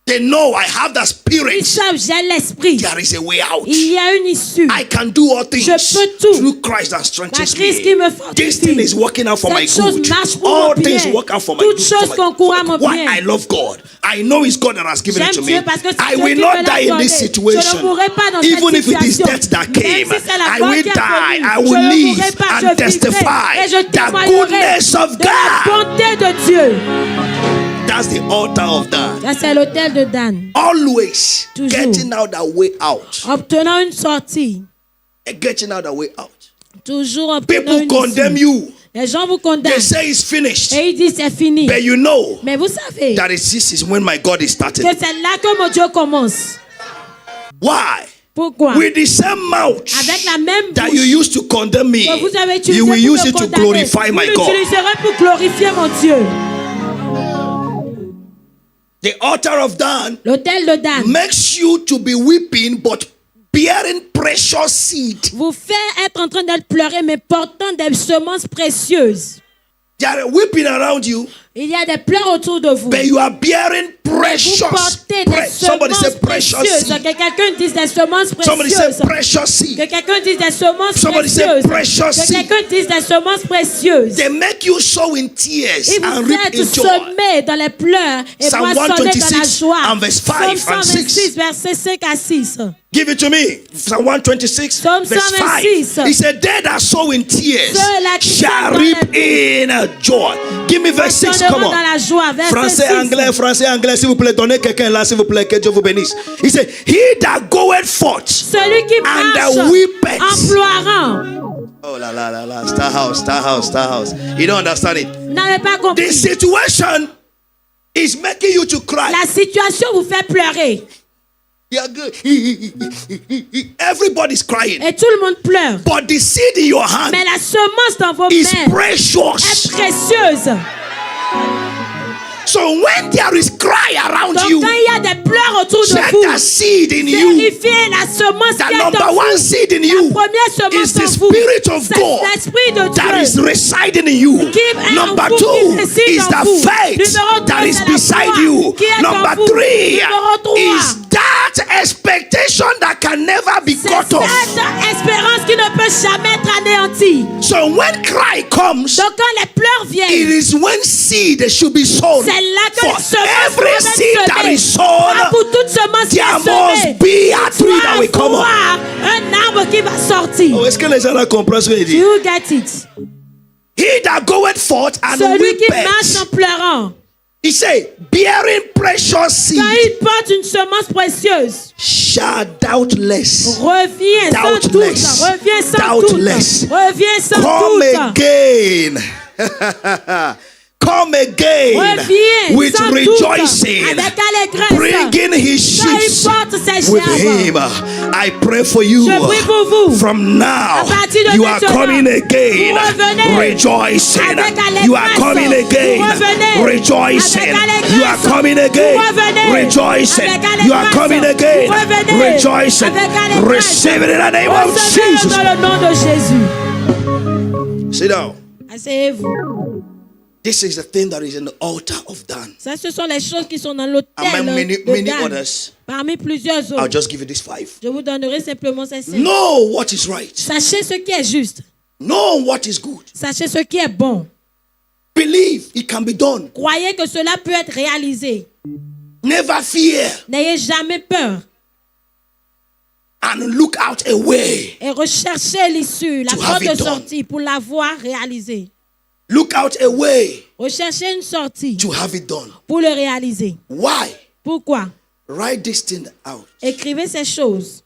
they know I have that Ils spirit. savent, j'ai l'esprit. There is a way out. Il y a une issue. I can do all things Je peux tout. through Christ that La strengthens Christ qui me. me fortifie. This thing is working out for my Cette chose good. marche pour All mon bien. things work out for my Toutes good. choses concourent à mon Why bien. I love God. I know it's God that has given it to J'aime me. Dieu parce que c'est I Dieu will qui not me l'a die in this accordé. situation. Je ne mourrai pas dans Even cette if it is situation. death that Même came, si c'est la I mort will qui a die. connu, I je will ne live mourrai pas, and je vivrai testify et je the témoignerai goodness of de la God. bonté de Dieu. That's the altar of Dan. Ça, c'est l'autel de Dan. Always Toujours. getting out that way out. Obtenant une sortie. Getting out that way out. Toujours obtenant People une condemn issue. you. Les gens vous They condamnent. say it's finished. Et ils disent c'est fini. But you know Mais vous savez that this is when my God is starting. que c'est là que mon Dieu commence. Why? Pourquoi? With the same mouth Avec la même that bouche you used to condemn me, que vous avez utilisé you will pour use me it to condamner, glorify vous my God. l'utiliserez pour glorifier mon Dieu. The altar of Dan L'autel de Dan makes you to be weeping but bearing precious seed. vous fait être en train d'être pleuré mais portant des semences précieuses. They are weeping around you, Il y a des pleurs autour de vous. but you are bearing Vous precious. portez des Somebody say semences precious précieuses. seed. Que quelqu'un dise des semences Somebody say précieuses. precious seed. Que quelqu'un dise des semences Somebody say précieuses. precious Que seed. quelqu'un dise des semences précieuses. They make you sow in tears Ils and vous reap faites in joy. semer dans les pleurs et Psalm moissonner dans la 126 joie. and verse 5 Psalm and 6. 126, versets 5 à 6. Give it to me. Psalm 126, Psalm verse 5. 126. He said, they that sow in tears Ceux-là qui shall sèment dans reap les in joy. Give me verse 6. Come Moissonneront on. dans la joie. Verset Français, 6. anglais, français, anglais, s'il vous plaît, donnez quelqu'un là, s'il vous plaît, que Dieu vous bénisse. He said, he that goeth forth. Celui qui And marche weepeth. en pleurant. Oh la la la la, Star House, Star House, Star House. You don't understand it. Vous n'avez pas The compris. situation is making you to cry. La situation vous fait pleurer. You're good. Everybody's crying. Et tout le monde pleure. But the seed in your hand Mais la semence dans vos is mains precious. est précieuse. So when there is cry around Donc you, quand il y a des pleurs autour de check vous, the seed in you. vérifiez la semence The qui est number en one vous. seed in La you première semence is the en vous, Spirit of c'est God l'Esprit de that is Dieu. residing in you. Qui est en Number vous, two qui réside is en the vous. faith Numéro deux, that is c'est la beside foi you. qui est en Number vous. three Numéro trois, is that expectation that can never be c'est cut off. cette espérance qui ne peut jamais être anéantie. So when cry comes, Donc quand les pleurs it viennent, is when seed should be sown. c'est là que For les semences every doivent seed être that semées. is sown, Ah, pour toute semence qui there est semée, must be a tree that will il come doit up. avoir un arbre qui va sortir. Oh, est-ce que les gens là comprennent ce que je dis? You get it. He that goeth forth and Celui qui marche en weepeth. pleurant, He say, bearing precious seed quand il porte une semence précieuse, shall doubtless reviens sans doute, Doubtless. reviens sans doute, Doubtless. reviens sans come doute, again. Come again reviens with sans rejoicing, doute, avec allégresse, bringing his quand il sheep porte ses with him. gerbes. I pray for you. Je prie pour vous. From now, À partir de you are maintenant, coming again, vous revenez rejoicing. avec allégresse. You are coming again, Vous revenez rejoicing. avec allégresse. You are coming again, Vous revenez rejoicing. avec allégresse. You are coming again, Vous revenez rejoicing. avec allégresse. Receive it in the name of Recevez-le Jesus. dans le nom de Jésus. Sit down. Asseyez-vous. This is the thing that is in the altar of Dan. Ça, ce sont les choses qui sont dans l'autel Among many, de many Dan. others. Parmi plusieurs I'll autres. just give you these 5. Je vous donnerai simplement ces 5. Know what is right. Sachez ce qui est juste. Know what is good. Sachez ce qui est bon. Believe it can be done. Croyez que cela peut être réalisé. Never fear N'ayez jamais peur. and look out a way. Et recherchez l'issue, la To have porte it de done. sortie pour l'avoir réalisé. Look out a way Recherchez une sortie to have it done. pour le réaliser. Why? Pourquoi? Write this thing out. Écrivez ces choses.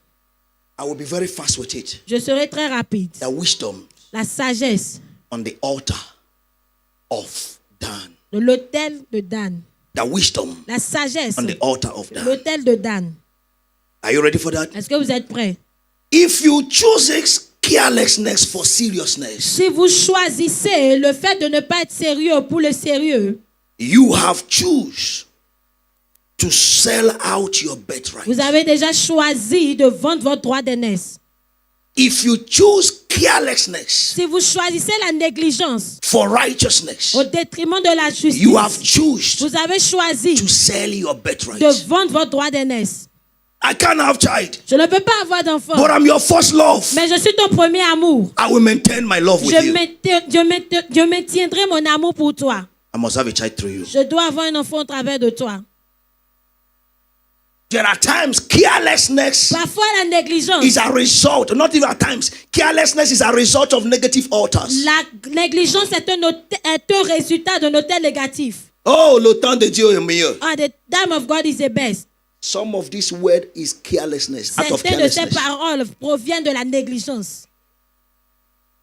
I will be very fast with it. Je serai très rapide. The wisdom La sagesse on the altar of Dan. de l'autel de Dan. The wisdom La sagesse on the altar of de Dan. l'autel de Dan. Are you ready for that? Est-ce que vous êtes prêts? If you choose carelessness for seriousness, Si vous choisissez le fait de ne pas être sérieux pour le sérieux, you have choose to sell out your birthright. vous avez déjà choisi de vendre votre droit d'aînesse. If you choose carelessness Si vous choisissez la négligence for righteousness, au détriment de la justice, you have choose vous avez choisi to sell your birthright. de vendre votre droit d'aînesse. I can't have child, Je ne peux pas avoir d'enfant, but I'm your first love. mais je suis ton premier amour. I will maintain my love with you. Je maintiendrai mon amour pour toi. I must have a child through you. Je dois avoir un enfant au travers de toi. There are times carelessness Parfois, la négligence, is a result, not even at times, carelessness is a result of negative altars. la négligence est un résultat d'un hôtel négatif. Oh, le temps de Dieu est meilleur. Ah, the time of God is the best. Some of this word is carelessness, out of Certaines de ces carelessness. paroles proviennent de la négligence.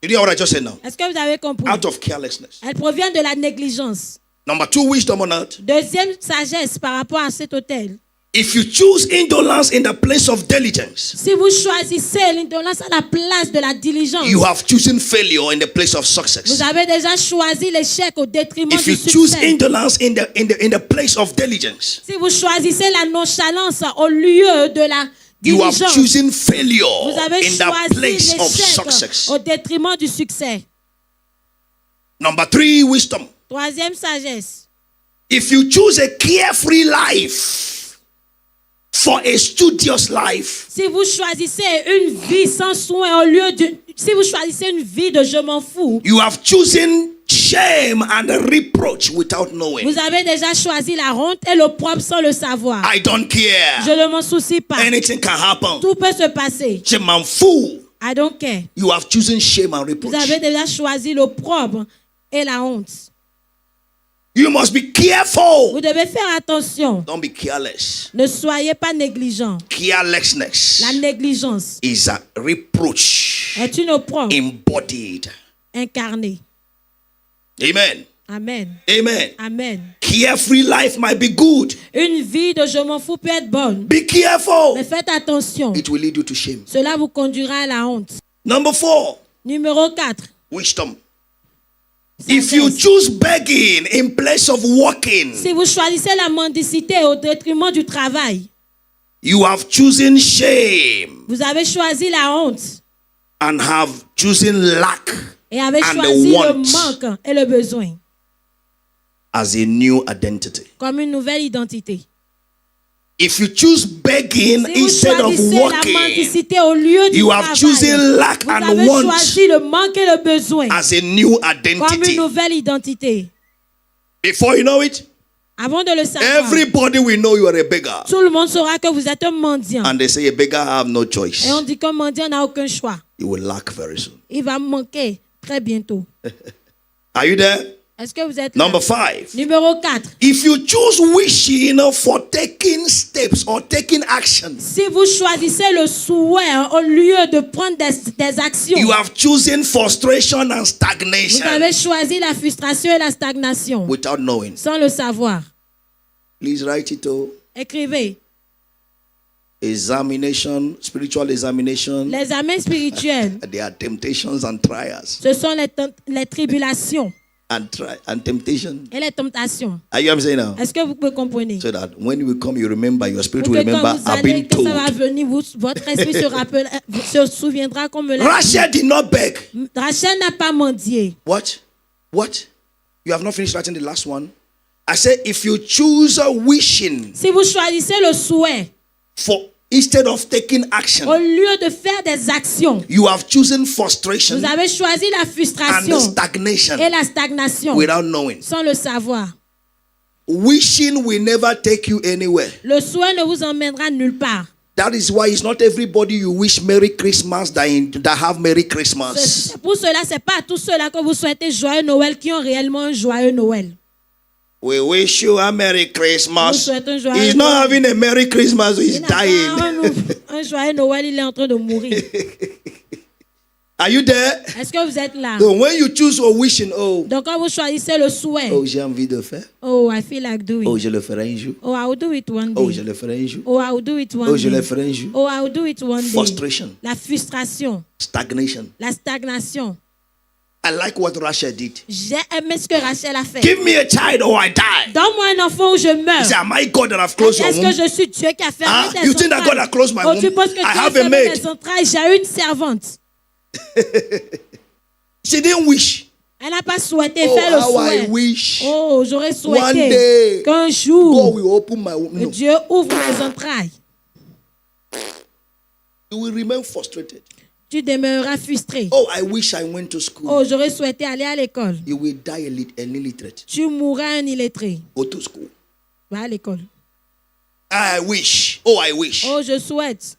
You hear what I just said now? Est-ce que vous avez compris? Out of carelessness. Elles proviennent de la négligence. Number 2, wisdom on earth. Deuxième sagesse par rapport à cet hôtel. If you choose indolence in the place of diligence, Si vous choisissez l'indolence à la place de la diligence, you have chosen failure in the place of success. vous avez déjà choisi l'échec au détriment If du you choose succès. indolence in the place of diligence, Si vous choisissez la nonchalance au lieu de la you have diligence, chosen failure vous avez in the choisi place of l'échec success. au détriment du succès. Number 3, wisdom. Troisième sagesse. If you choose a carefree life for a studious life, Si vous choisissez une vie sans soin au lieu d'une... Si vous choisissez une vie de je m'en fous, you have chosen shame and reproach without knowing. vous avez déjà choisi la honte et l'opprobre sans le savoir. I don't care. Je ne m'en soucie pas. Anything can happen. Tout peut se passer. Je m'en fous. I don't care. You have chosen shame and Vous reproach. avez déjà choisi l'opprobre et la honte. You must be careful. Vous devez faire attention. Don't be careless. Ne soyez pas négligent. Carelessness La négligence is a reproach est une opprobre embodied. incarnée. Amen. Amen. Amen. Amen. Carefree life might be good. Une vie de je m'en fous peut être bonne. Be careful. Mais faites attention. It will lead you to shame. Cela vous conduira à la honte. Number 4, Numéro 4. wisdom. If you choose begging in place of working, Si vous choisissez la mendicité au détriment du travail, you have chosen shame vous avez choisi la honte and have chosen lack et avez and choisi the le want manque et le besoin as a new identity. comme une nouvelle identité. If you choose begging Si vous instead of choisissez la working mendicité au lieu du you have travail, chosen lack vous and avez want choisi le manque et le besoin as a new comme une identity. nouvelle identité. Before you know it, Avant de le savoir, everybody will know you are a beggar. tout le monde saura que vous êtes un mendiant. And they say a beggar have no choice. Et on dit qu'un mendiant n'a aucun choix. You will lack very soon. Il va manquer très bientôt. Are you there? Est-ce que vous êtes là? Number 5. Numéro 4. If you choose wishing for taking steps or taking actions, Si vous choisissez le souhait au lieu de prendre des actions, you have chosen frustration and vous stagnation avez choisi la frustration et la stagnation without knowing. sans le savoir. Please write it all. Écrivez. Examination, spiritual examination. Les amens spirituels, There are temptations and trials ce sont les tribulations and temptation. et les tentations. Are you saying now? Est-ce que vous pouvez comprendre? So that when you come, you remember, your spirit Pour will que quand remember, vous I've allez, been que ça va told. venir, votre esprit se souviendra comme me l'a dit. Rachel did not beg. Rachel n'a pas mendié. What? What? You have not finished writing the last one? I said, if you choose a wishing Si vous choisissez le souhait for instead of taking action, au lieu de faire des actions, you have chosen frustration vous avez choisi la and frustration stagnation et la stagnation without knowing. sans le savoir. Wishing will never take you anywhere. Le souhait ne vous emmènera nulle part. That is why it's not everybody you wish Merry Christmas that have Merry Christmas. C'est pour cela, c'est pas à tous ceux-là que vous souhaitez joyeux Noël qui ont réellement un joyeux Noël. We wish you a Merry Nous Christmas. souhaitons un joyeux He's not Noël. having a Merry Christmas, he's Il n'a pas dying. un joyeux Noël, il est en train de mourir. Are you there? Est-ce que vous êtes là? So when you choose a wishing, oh, Donc quand vous choisissez le souhait, j'ai envie de faire. oh, I feel like doing. Oh, je le ferai un jour. Oh, I will do it one Oh, je day. le ferai un jour. Oh, I will do it one Oh, je le day. ferai un jour. Oh, I will do it one day. Frustration, La frustration, stagnation. la stagnation. I like what Rachel did. J'ai aimé ce que Rachel a fait. Give me a child or I die. Donne-moi un enfant ou je He meurs. said, am I God that have closed your Est-ce que womb? je suis Dieu qui a fermé Ah, tes you think that God entrailles? has closed my Oh, tu womb? penses que Dieu I a have a fermé maid. tes entrailles? J'ai une servante. She didn't wish. Elle n'a pas souhaité Oh, faire le how I souhait. wish Oh, j'aurais one souhaité day qu'un God jour, will open my womb. que No, Dieu ouvre les entrailles. you will remain frustrated. Tu demeureras frustré. Oh, I wish I went to school. Oh, j'aurais souhaité aller à l'école. You will die an illiterate. Tu mourras un illettré. Go to school. Va à l'école. I wish. Oh, I wish. Oh, je souhaite.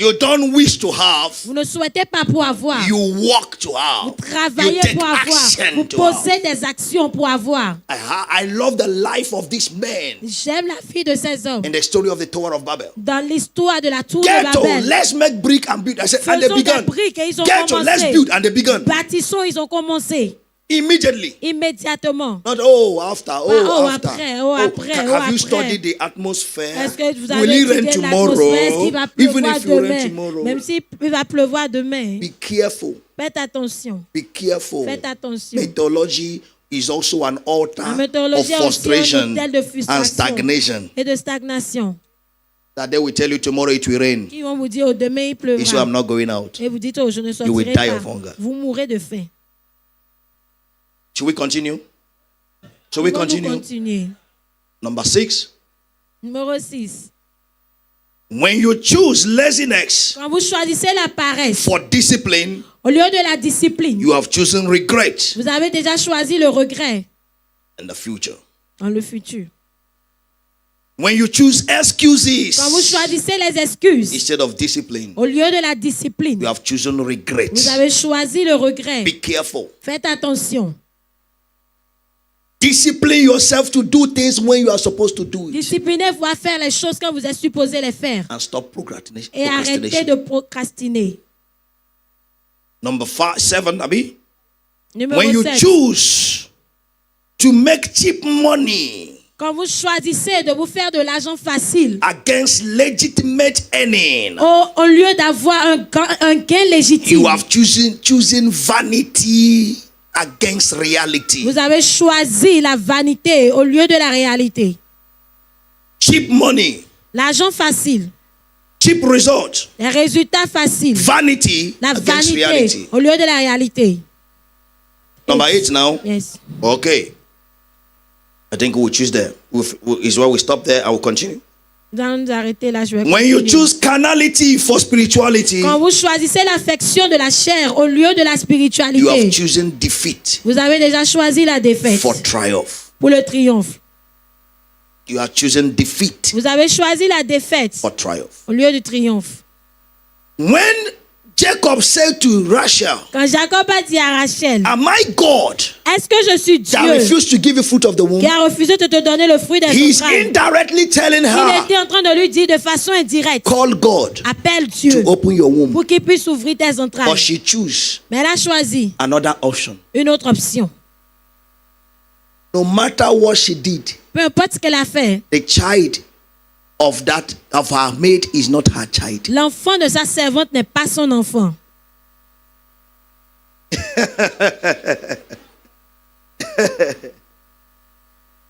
You don't wish to have. Vous ne souhaitez pas pour avoir. You work to have. Vous travaillez You take pour avoir. action Vous to have. posez des actions pour avoir. I love the life of this man J'aime la vie de ces hommes. in the story of the Tower of Babel. Dans l'histoire de la tour de Ghetto, Babel. let's make brick and build. I said, and they Faisons des began. briques et ils ont Ghetto, let's commencé. build, and they began. Bâtissons, ils ont commencé. Immediately. Immédiatement. Not after, after. après. Have you studied the atmosphere? Est-ce que vous Will avez it rain étudié l'atmosphère? Est-ce tomorrow? qu'il va Even pleuvoir if you rain demain? tomorrow, Même s'il va pleuvoir demain. be careful. Faites attention. Be careful. Faites attention. Mythology is also an altar La of météorologie est aussi un frustration hôtel de and frustration stagnation. et de stagnation. That they will tell you tomorrow it will rain. Qui vont vous dire, oh, demain il You say, I'm pleuvra. not going out. Et vous dites, oh, je ne You will sortirai die pas. of hunger. Vous mourrez de faim. Should we continue? Shall we Nous continue? continuer. Number 6. Numéro 6. When you choose laziness Quand vous choisissez la paresse for discipline, au lieu de la discipline, you have chosen regret vous avez déjà choisi le regret in the future. dans le futur. When you choose excuses Quand vous choisissez les excuses instead of discipline, au lieu de la discipline, you have chosen regret. vous avez choisi le regret. Be careful. Faites attention. Discipline yourself to do things when you are supposed to do it. Disciplinez-vous à faire les choses quand vous êtes supposé les faire. And stop procrastination. Et arrêtez de procrastiner. Number 7, Abi. Numéro When you 7. choose to make cheap money Quand vous choisissez de vous faire de l'argent facile against legitimate earning, au lieu d'avoir un gain légitime, you have chosen vanity against reality. vous avez choisi la vanité au lieu de la réalité. Cheap money, L'argent facile, cheap result, les résultats faciles, vanity la against vanité reality. au lieu de la réalité. Number 8 now. Yes. Okay. I think we'll choose there. Is where we stop there. I will continue. Nous allons nous arrêter là. Je vais When you continuer. choose carnality for spirituality, Quand vous choisissez l'affection de la chair au lieu de la you have spiritualité, chosen defeat vous avez déjà choisi la défaite for triumph. pour le triomphe. You have chosen defeat Vous avez choisi la défaite for triumph. au lieu du triomphe. When Jacob said to Rachel, Quand Jacob a dit à Rachel, "Am I God est-ce que je suis that Dieu refused to give you fruit of the womb?" qui a refusé de te donner le fruit des He's entrailles? indirectly telling Il her, était en train de lui dire de façon indirecte, "Call God appelle Dieu to open your womb." pour qu'il puisse ouvrir tes But entrailles. she chose Mais elle a choisi another option. une autre option. No matter what she did, Peu importe ce qu'elle a fait, the child of her maid is not her child. l'enfant de sa servante n'est pas son enfant.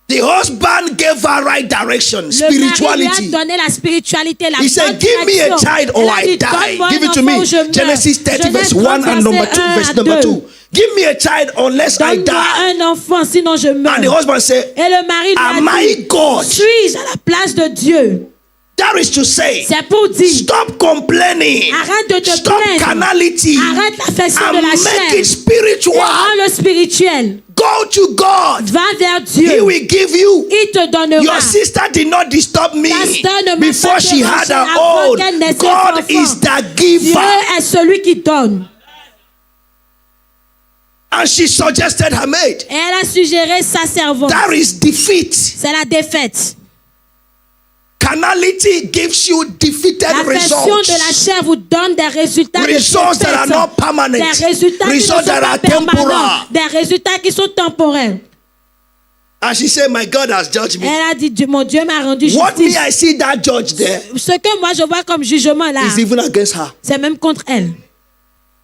The husband gave her right direction, Le mari spirituality. lui a donné la spiritualité, la He said, bonne "Give me a direction." child or Elle a I dit, die." "Donne-moi Give un it to enfant me. ou je meurs." Genesis 30 verse Genèse 1 and 30, number 2, verse verset number 1 à 2. Give me a child unless I Donne-moi die. un enfant, sinon je meurs. And the husband said, Et le mari lui "Am a I dit, God?" suis-je à la place de Dieu? That is to say, C'est pour dire, stop complaining. arrête de te Stop plaindre. carnality. Arrête l'affection And de la make chair. it Et spiritual. rends-le spirituel. Go to God. Va vers He Dieu. will give you. Il te donnera. Your sister did not disturb me Ta sœur ne m'a before pas she had dérangé her avant own. qu'elle n'ait ses God enfants. is the Dieu giver. est celui qui donne. And she suggested her maid. Et elle a suggéré sa servante. That is defeat. C'est la défaite. Carnality gives you defeated L'affection de la results. chair vous donne des résultats de Results that are défaite. not permanent. Des résultats qui ne sont Results that pas are permanents. temporal. Des résultats qui sont temporaires. And she said, "My God has judged me." Elle a dit, mon Dieu m'a rendu What me justice. I see that judge there Ce que moi je vois comme jugement là, is even against her. c'est même contre elle.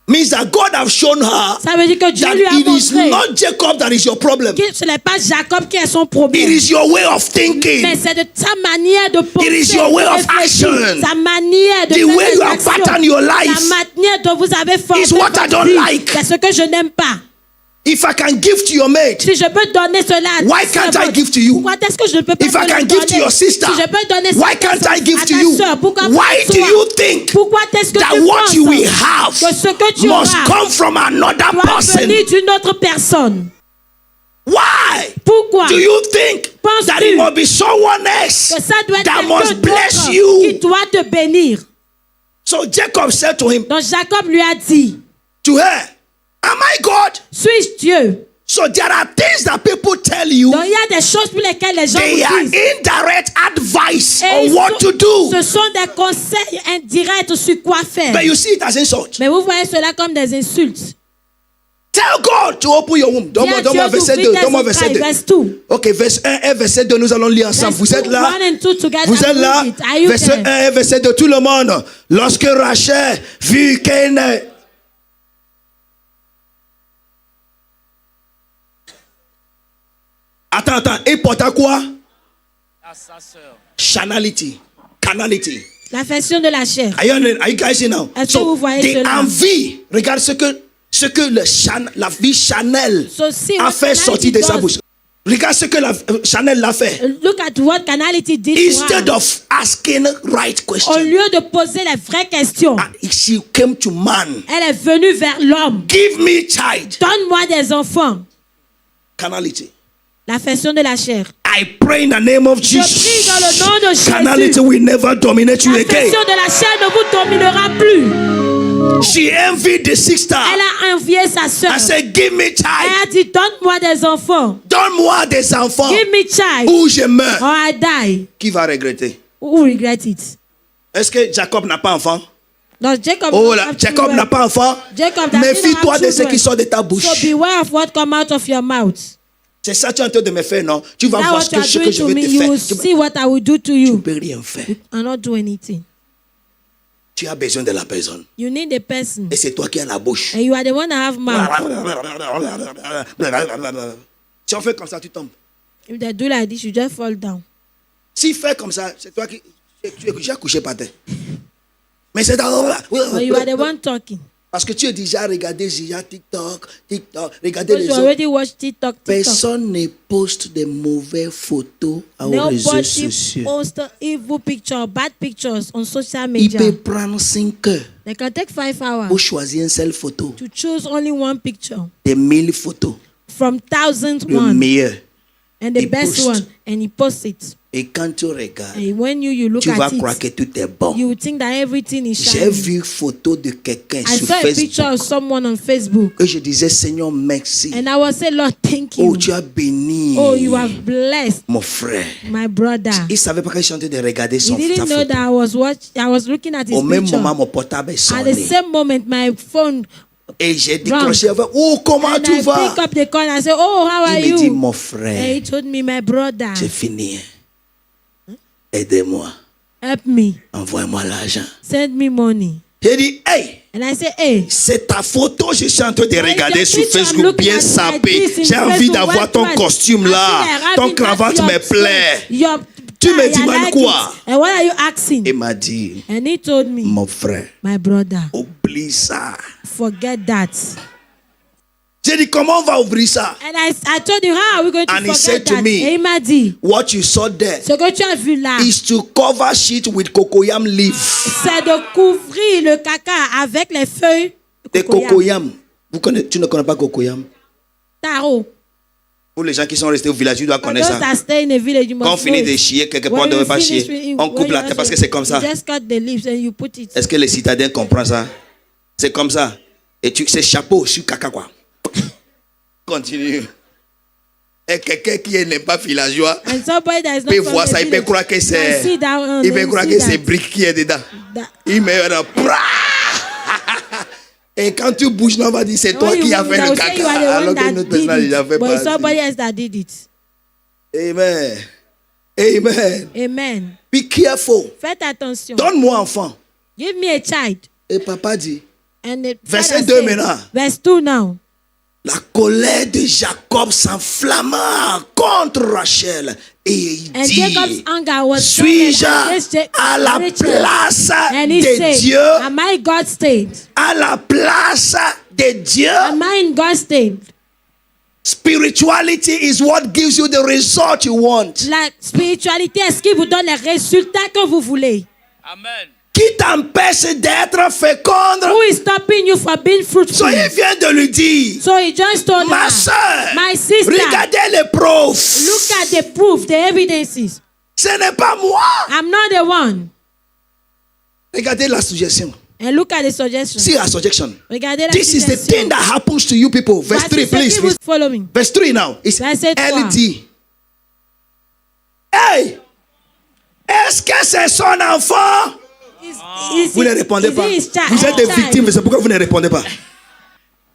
Means that God have shown her Ça veut dire que Dieu that lui a it is montré not Jacob that is your problem. que ce n'est pas Jacob qui est son It problème. is your way of thinking. Mais c'est de sa manière de penser, It is your way de of réfléchir, action. sa manière de The faire way des you have actions, patterned your life la manière dont vous avez formé is what I votre don't vie. like. C'est ce que je n'aime pas. If I can give to your mate, Si je peux donner cela à why ta can't sœur, I give to you? pourquoi est-ce que je ne peux pas If I te le can give to donner? your sister, Si je peux donner ça why à ta can't I give à to ta you? sœur, pourquoi Why pas do toi? you think Pourquoi est-ce que that tu what you will penses have que ce que tu must auras come from another doit person? venir d'une autre personne? Why Pourquoi do you think Penses-tu that it must be someone else que ça doit être that quelqu'un must bless d'autre qui you? doit te bénir? So Jacob said to him, Donc Jacob lui a dit, to her, "Am I God?" suis-je Dieu? So there are things that people tell you. Donc il y a des choses pour lesquelles les gens They are vous disent. indirect advice Et on ils what sont- to do. Ce sont des conseils indirects sur quoi faire. But you see it as insult. Mais vous voyez cela comme des insultes. Tell God to open your womb. Dis à Donne-moi Dieu verset d'ouvrir 2. tes Donne-moi verset entrailles, 2. verse 2. Ok, verset 1 et verset 2, nous allons lire ensemble. Verse Vous êtes 2, là? 1 and 2 together, Vous êtes là? read it. Are you Verset there? 1 et verset 2, tout le monde. Lorsque Rachel vit qu'elle... Attends. Et porta quoi? à sa sœur. Chanality. Carnality. L'affection de la chair. Are you guys see now? Est-ce que vous voyez the cela? envie. Regarde ce ce que la vie Chanel So see a what fait sortir de Canality sa does. bouche. Regarde ce que Chanel l'a fait. Look at what Canality did to Instead her. of asking right Au questions, lieu de poser les vraies questions, she came to man. elle est venue vers l'homme. Give me child. Donne-moi des enfants. Carnality. L'affection de la chair. I pray in the name of Je Jesus. prie dans le nom de Jésus. Carnality will never dominate you again. L'affection de la chair ne vous dominera plus. She envied the sister. Elle a envié sa soeur. I said, give me Elle child. a dit, donne-moi des enfants. Donne-moi des enfants. Give me child. Ou je meurs. Or I die. Qui va regretter? Who will regret it? Est-ce que Jacob n'a pas enfant? No, Jacob. Oh don't là, have Jacob children. n'a pas enfant. Jacob doesn't Méfie-toi have de ce children. qui sort de ta bouche. So beware of what comes out of your mouth. C'est ça que tu es en train de me faire, non? Tu vas That's voir what you are ce que doing je to vais me. te You faire. will see what I will do to Tu ne you. peux rien faire. I'll not do anything. Tu as besoin de la personne. You need a person. Et c'est toi qui as la bouche. And you are the one that have mouth. Si on fait comme ça, tu tombes. If they do like this, you just fall down. S'il fait comme ça, c'est toi qui... Tu as couché par terre. Mais c'est... But you are the one talking. Parce que tu as déjà regardé TikTok. Regardez Because les you autres. already watch TikTok. Personne ne poste de mauvaises photos aux réseaux Nobody sociaux. post evil picture, bad pictures on social Il media. peut prendre 5 heures They can take 5 hours pour choisir une seule photo. to choose only one picture Des 1000 photos. from thousands Le one meilleur. and the he best post. one, and he posts it. Et quand tu regardes, And when you look tu vas at croire it, que tout est bon. you will think that everything is J'ai shining. vu photo de quelqu'un I sur saw a picture Facebook. of someone on Facebook, Et je disais, Seigneur, merci. and I was saying, Lord, thank you. Oh, tu as béni Oh, you have blessed mon frère. my brother. Il ne savait pas qu'il chantait de regarder He sa didn't know photo. that I was looking at his Au même picture. moment, mon portable est At the sonné. same moment, my phone Et j'ai décroché avec, oh, comment and tu I vas? pick up the call and I say, oh, how are Il me dit, you? mon And frère, he told me, my brother, j'ai fini. Aidez-moi. help me, Envoie-moi l'argent. send me money. J'ai dit, hey, And I say, hey, c'est ta photo, je suis en train de Why regarder your sur picture I'm Facebook, looking bien at sapé. like this in J'ai envie Facebook, d'avoir what ton was- costume I là. feel like Ton having cravate that me your plaît. skirt, your Tu me tie, dis, I man, like quoi? it. And what are you asking? Il m'a dit, And he told me, mon frère, my brother, oublie ça. forget that. J'ai dit, comment on va ouvrir ça? And I told him, how are we going to And he forget said to that? me, Et il m'a dit, What you saw there ce que tu as vu là, is to cover shit with cocoyam leaf. c'est de couvrir le caca avec les feuilles De de cocoyam. cocoyam. Tu ne connais pas cocoyam? Taro. Pour les gens qui sont restés au village, tu dois For connaître those ça. that stay in the village, you Quand on must finit know de it. chier, quelque part, on When ne devait you pas finish chier. with- On when coupe you la tête also- parce que c'est comme ça. You just cut the leaves and you put it. Est-ce que les citadins comprennent ça? C'est comme ça. Et c'est chapeau sur caca, quoi. Continue. Et quelqu'un qui n'est pas villageois And somebody that is not peut from voir the ça, il peut village croire que can c'est. see that one, Il they peut croire see que c'est that- brique qui est dedans. that- Il met là. Et quand tu bouges, on va dire c'est toi When qui you as move, fait they le will say you caca. are the Alors one que that notre personne a did déjà it, fait but it's somebody partie. else that did it. Amen. Amen. Amen. Be careful. Faites attention. Donne-moi enfant. Give me a child. Et papa dit, And the Verset father 2 said- maintenant. Verse 2 now. la colère de Jacob s'enflamma contre Rachel. Et il And dit, Jacob's anger was suis-je against à la Rachel. place And he de said, Dieu? am I God's state? À la place de Dieu? Am I in God's state? Spirituality is what gives you the result you want. La spiritualité, est-ce qu'il vous donne les résultats que vous voulez? Amen. Qui t'empêche d'être féconde? Who is stopping you from being fruitful? So il vient de lui dire, So he just told ma her, soeur, my sister, regardez les preuves. look at the proof, the evidences. Ce n'est pas moi. I'm not the one. Regardez la suggestion. And look at the suggestion. See our suggestion. Regardez la This is the thing suggestion. that happens to you people. Verse Voici 3, ce please. qui vous follow me. Verse 3 now. It's Verset 3. elle dit, hey, est-ce que c'est son enfant? Vous ne répondez pas. Vous êtes des victimes, c'est pourquoi vous ne répondez pas.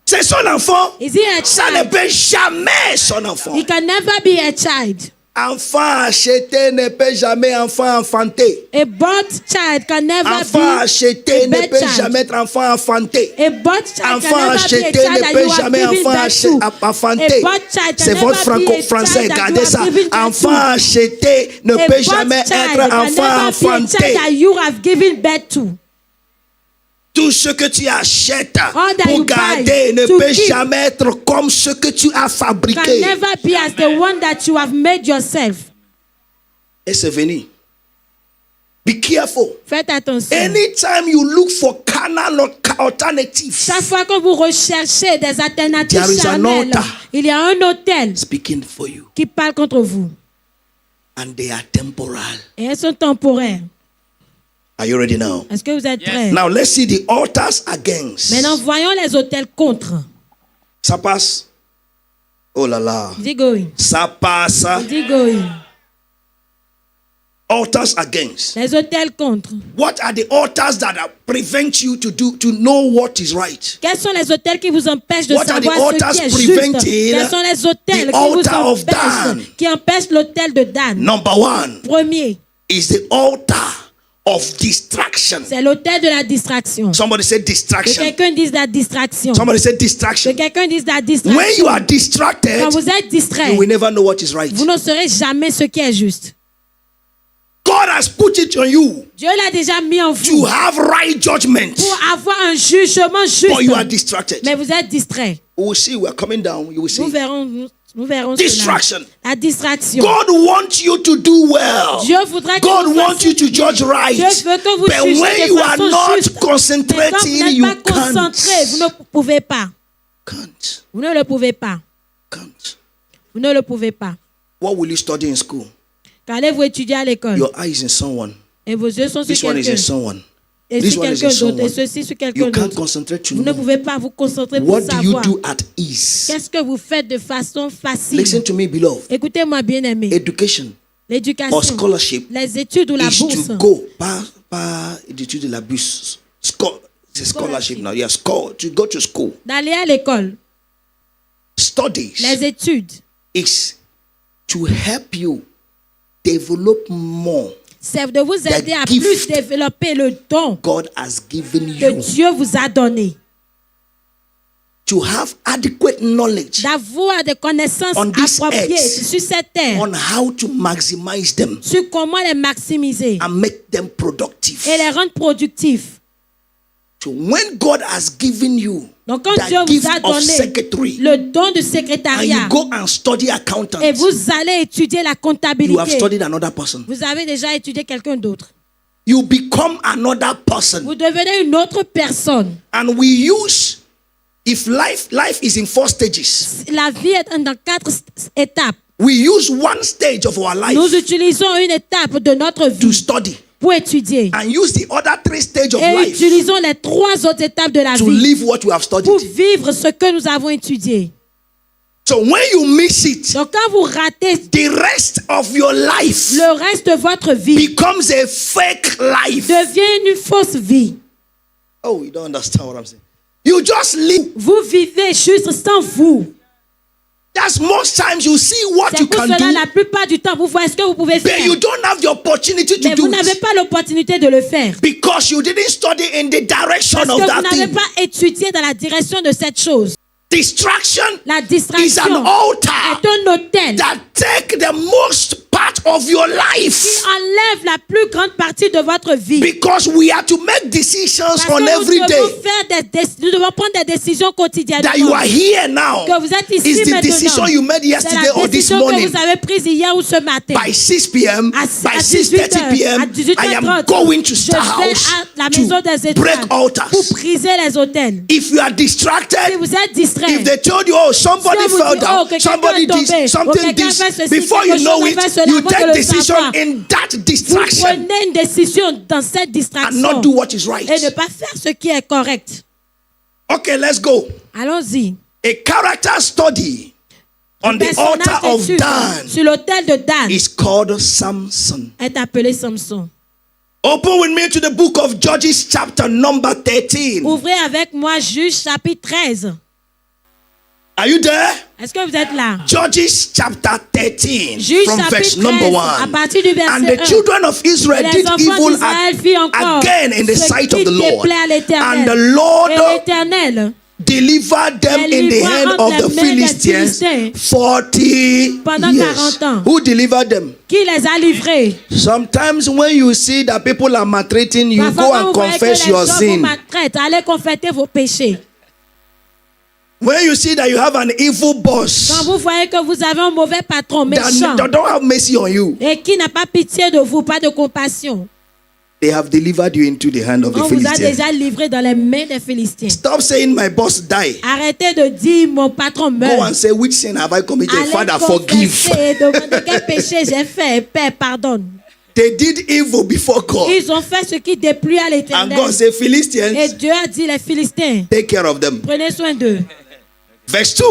C'est son enfant. Is he a Ça ne child? peut jamais son enfant. He can never be a child. Enfant acheté ne peut jamais enfant enfanté. A bought child can never Enfant be acheté a ne bad peut child. jamais être enfant enfanté. A bought child Enfant can never be a acheté child ne that peut you have jamais given enfant birth to. enfanté. A bought child can C'est never votre be a franco-français, child that you regardez have ça. given birth to. Enfant acheté ne A peut bought jamais child être can enfant never be a child enfanté. that you have given birth to. To Tout ce que tu achètes All that pour you buy garder ne to peut keep jamais être comme ce que tu as can fabriqué. never be as the one that you have made yourself. Et c'est venu. Be careful. Faites attention. Anytime you look for carnal alternatives, Chaque fois que vous recherchez des alternatives There is an charnelles, altar. il y a un hôtel speaking for you, qui parle contre vous. and they are temporal. Et elles sont temporaires. Are you ready now? Est-ce que vous êtes Yes. prêts? Now let's see the altars against. Maintenant, voyons les hôtels contre. Ça passe. Oh là là. Dis going. Ça passe. Dis going. Altars against. Les hôtels contre. What are the altars that prevent you to know what is right? Quels sont les hôtels qui vous empêchent de What are the savoir altars ce qui est juste? preventing Quels sont les hôtels the qui vous altar of Dan? empêchent, qui empêchent l'hôtel de Dan? Number one Premier, is the altar of distraction. c'est l'hôtel de la distraction. Somebody say Que distraction. quelqu'un dise la distraction. Somebody say Que distraction. quelqu'un dise la When distraction. you are distracted, Quand vous êtes distrait, you will never know what is right. vous ne saurez jamais ce qui est juste. God has put it on you Dieu l'a déjà mis en to vous have right judgment, pour avoir un jugement but you are juste. distracted. Mais vous êtes distrait. We will see. We are coming down. You will see. Nous verrons cela. Distraction. La distraction. God wants you to do well. Dieu voudrait que God vous wants you to fassiez judge right. Dieu veut que vous But jugiez when de you are façon not juste. Mais quand vous concentrating, n'êtes you pas concentré, vous can't. ne pouvez pas. Can't. Vous ne le pouvez pas. Can't. Vous ne le pouvez pas. What will you study in school? Qu'allez-vous étudier à l'école? Your eyes in someone. Et vos yeux sont sur This one is in quelqu'un. someone. Et This sur one is quelqu'un in d'autre. Et someone. ceci sur quelqu'un You can't d'autre. concentrate to Vous ne know. pouvez pas vous concentrer pour What do you savoir. do at ease? Qu'est-ce que vous faites de façon facile? Listen to me, beloved. Écoutez-moi, bien-aimé. Education L'éducation, or scholarship les études ou la is bourse. to go. Pas étude de la bourse. It's a scholarship now. Yeah, to go to school. D'aller à l'école. Studies Les études. is to help you develop more C'est de vous aider à gift plus développer le don God has given que you. Dieu vous a donné. To have adequate knowledge D'avoir des connaissances On this appropriées earth. sur cette terre. on how to maximize them Sur comment les maximiser and make them productive. et les rendre productifs. So when God has given you Donc quand Dieu the vous gift a of donné secretary le don de and secrétariat you go and study accountant, et vous allez étudier la you have comptabilité, studied another person. vous avez déjà étudié quelqu'un d'autre. You become another person. Vous devenez une autre personne. And we use, if life is in 4 stages, La vie est dans 4 étapes. we use one stage of our life Nous utilisons une étape de notre to vie study pour étudier. and use the other 3 stages of Et life utilisons les 3 autres étapes de la to vie live what we have pour studied. vivre ce que nous avons étudié. So when you miss it, Donc quand vous ratez the rest of your life le reste de votre vie, becomes a fake life. devient une fausse vie. Oh, you don't understand what I'm saying. You just live. Vous vivez juste sans vous. That's most times you see what C'est you pour can cela do, la plupart du temps vous voyez ce que vous pouvez but faire. you don't have the opportunity to Mais do vous n'avez it pas l'opportunité de le faire. because you didn't study in the direction Parce que of vous that n'avez thing. pas étudié dans la direction de cette chose. Distraction La is distraction an altar est un hôtel that take the most part of your qui life enlève la plus grande partie de votre vie. because we have to make decisions Parce que on nous every devons, day. nous devons prendre des décisions quotidiennement. That you are here now Que vous êtes ici is the maintenant. decision you made C'est yesterday la or this décision que morning. vous avez prise hier ou ce matin. By 6 p.m., À by 18h, 6:30 p.m., à 18h30, I am going to je Star vais House à la maison des to break étoiles pour altars. briser les hôtels. If you are Si distracted, vous êtes distrait, if they told you, oh, somebody Si on vous fell dit, down, oh, que somebody quelqu'un est tombé, this, ou something quelqu'un this, fait ceci, before you quelque know chose it, fait cela, you avant de take le decision savoir. in that vous distraction prenez une décision dans cette and distraction not do what is right. et ne pas faire ce qui est correct. Okay, let's go. Allons-y. A character study on the Personnage altar of d'étude Dan sur l'autel de Dan is called Samson. est appelé Samson. Open with me to the book of Judges, chapter number 13. Ouvrez avec moi Juge chapitre 13. Are you there? Est-ce que vous êtes là? Judges chapter 13 Juge from verse chapitre number 13, à 1. partir du verset And the 1. children of Israel Les did enfants evil d'Israël firent encore again in the ce sight qui of the Lord. déplaît à l'Éternel. And the Lord Et l'Éternel delivered them Les in the livra hand entre of les the mains des Philistines Philistins 40 pendant years. 40 ans. Who delivered them? Qui les a livrés? Sometimes when you see that people are maltreating you, Parfois, go quand and vous voyez que confess les your gens vous sin. maltraitent, allez confesser vos péchés. When you see that you have an evil Quand boss vous voyez que vous avez un mauvais patron, méchant, that don't have mercy on you, et qui n'a pas pitié de vous, pas de compassion, they have delivered you into the hand of the on vous a Philistines. déjà livré dans les mains des Philistins. Stop saying my boss die. Arrêtez de dire mon patron Go meurt. and say, which sin have I committed? Allez Father, forgive. confesser et demander quel péché j'ai fait. Père, pardonne. They did evil before God. Ils ont fait ce qui déplut à And l'Éternel. God said, Et Philistines, Dieu a dit les Philistins, take care of them. prenez soin d'eux. Verse 2.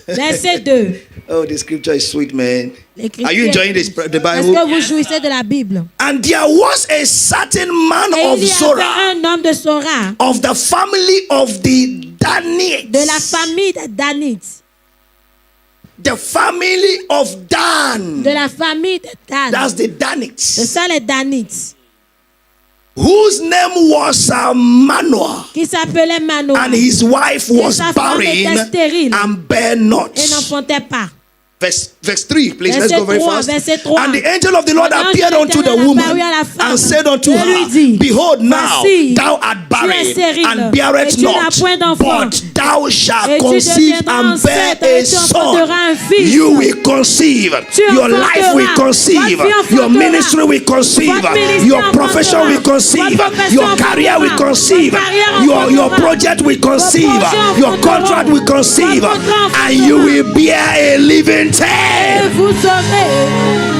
Verset 2. Oh, the scripture is sweet, man. L'Écriture. Are you enjoying the Est-ce Bible? que vous jouissez de la Bible? And there was a certain man Et of il y avait Zorah, un homme de Sora, of the family of the Danites. de la famille des Danites, The family of Dan. de la famille des Dan. That's the C'est Danites. ça les Danites, Whose name was Manoah. qui s'appelait Manoah, And his wife was sa femme barren était stérile and bare not. et n'enfantait pas. Verse 3, please. Let's Verset go very 3, fast. verset 3. And the angel of the Lord L'ange appeared de unto the l'Éternel woman apparut à la femme and said unto et lui her, dit, Behold, now Voici, thou art tu barren es stérile, and et bearest tu n'as point not, d'enfant. but thou shalt Et tu conceive deviendras and bear enceinte, a et tu enfanteras un son. fils. You will conceive. Tu Your life will enfanteras. conceive. Votre vie Your enfantera. ministry will conceive. Votre ministère Your profession enfantera. will conceive. Votre profession Your career will enfantera. conceive. Votre carrière Your enfantera. project will conceive. projets Your enfanteront. contract will conceive. Votre contrat And you enfantera. will bear a living Et child. vous serez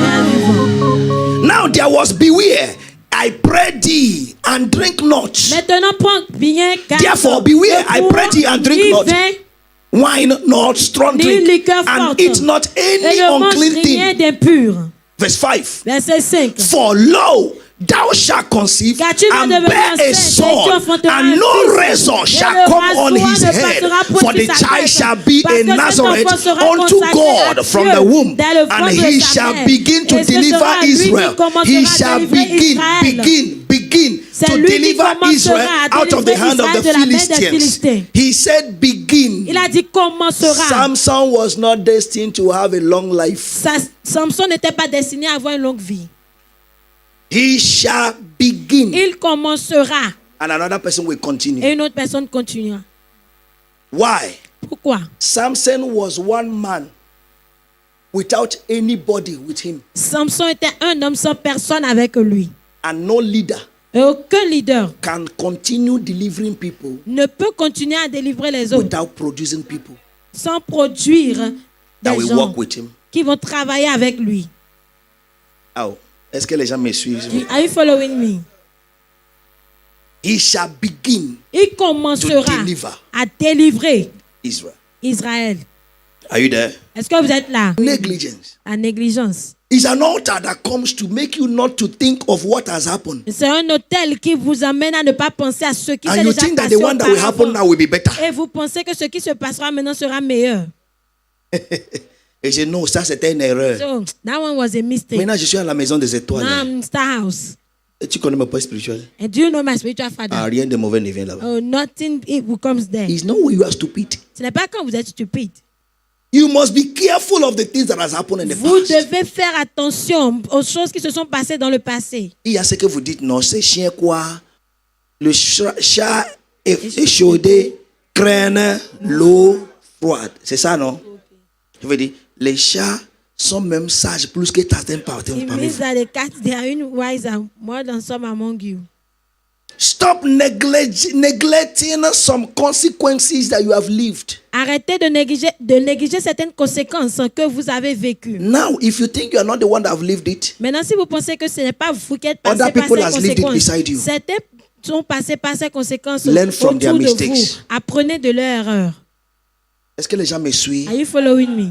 un vivant. Now there was beware. I pray thee and drink not. Maintenant, prends bien garde. Therefore, beware, I pray thee and drink Ni not vin, wine, not strong ni drink, liqueur and forte. eat not Et any ne mange unclean rien thing. d'impur. Verse 5. Verset 5. For lo, thou shalt conceive Car tu vas and devenir bear a enceinte, et tu son, enfanteras and un no fils. razor Et shall le come on rasoir his ne head, passera point for sur the sa child tête. shall be Parce a que cet Nazareth enfant sera unto consacré God à from Dieu the womb, dès le and ventre he de sa shall mère. begin to Et ce deliver sera lui qui Israel. commencera He à shall délivrer Israël. begin C'est to lui qui deliver commencera Israel à out of the délivrer hand of Israël the de la main des Philistines. Philistins. He said, begin. Il a dit commencera. Samson was not destined to have a long life. Samson n'était pas destiné à avoir une longue vie. He shall begin. Il commencera And another person will continue. et une autre personne continuera. Why? Pourquoi? Samson was one man without anybody with him, Samson était un homme sans personne avec lui. and no leader Et aucun leader can continue delivering people ne peut continuer à délivrer les autres without producing people sans produire that des will gens work with him. qui vont travailler avec lui. Oh, est-ce que les gens me suivent? Are you following me? He shall begin Il commencera to deliver à délivrer Israel. Israël. Are you there? Est-ce que vous êtes là? Negligence La négligence. is an altar that comes to make you not to think of what has happened. C'est un hôtel qui vous amène à ne pas penser à ce qui s'est And you déjà think that passé the one that will happen auparavant. now will be better. Et vous pensez que ce qui se passera maintenant sera meilleur. Et je dis non, ça c'était une erreur. So, that one was a mistake. Maintenant, je suis à la maison des Now étoiles. I'm in Star House. Et tu connais mon père spirituel? And do you know my spiritual father? Ah, rien de mauvais ne vient là-bas. Oh, nothing evil comes there. It's not when you are stupid. Ce n'est pas quand vous êtes stupide. You must be careful of the things that has happened in the Vous past. devez faire attention aux choses qui se sont passées dans le passé. Il y a ce que vous dites, non, c'est chien quoi? Le chat est chaudé, craigne l'eau froide. C'est ça, non? Je veux dire, les chats sont même sages plus que certains parmi It parmi means vous. that the cats, they are even wiser more than some among you. Stop neglecting some consequences that you have lived. Arrêtez de négliger certaines conséquences que vous avez vécues. Now, if you think you are not the one that have lived it, Maintenant, si vous pensez que ce n'est pas vous qui êtes passé Other par people ces has lived it conséquences, beside you. certains sont passés par ces conséquences Learn from their autour de mistakes. vous. Apprenez de leurs erreurs. est-ce que les gens me suivent? Are you following me?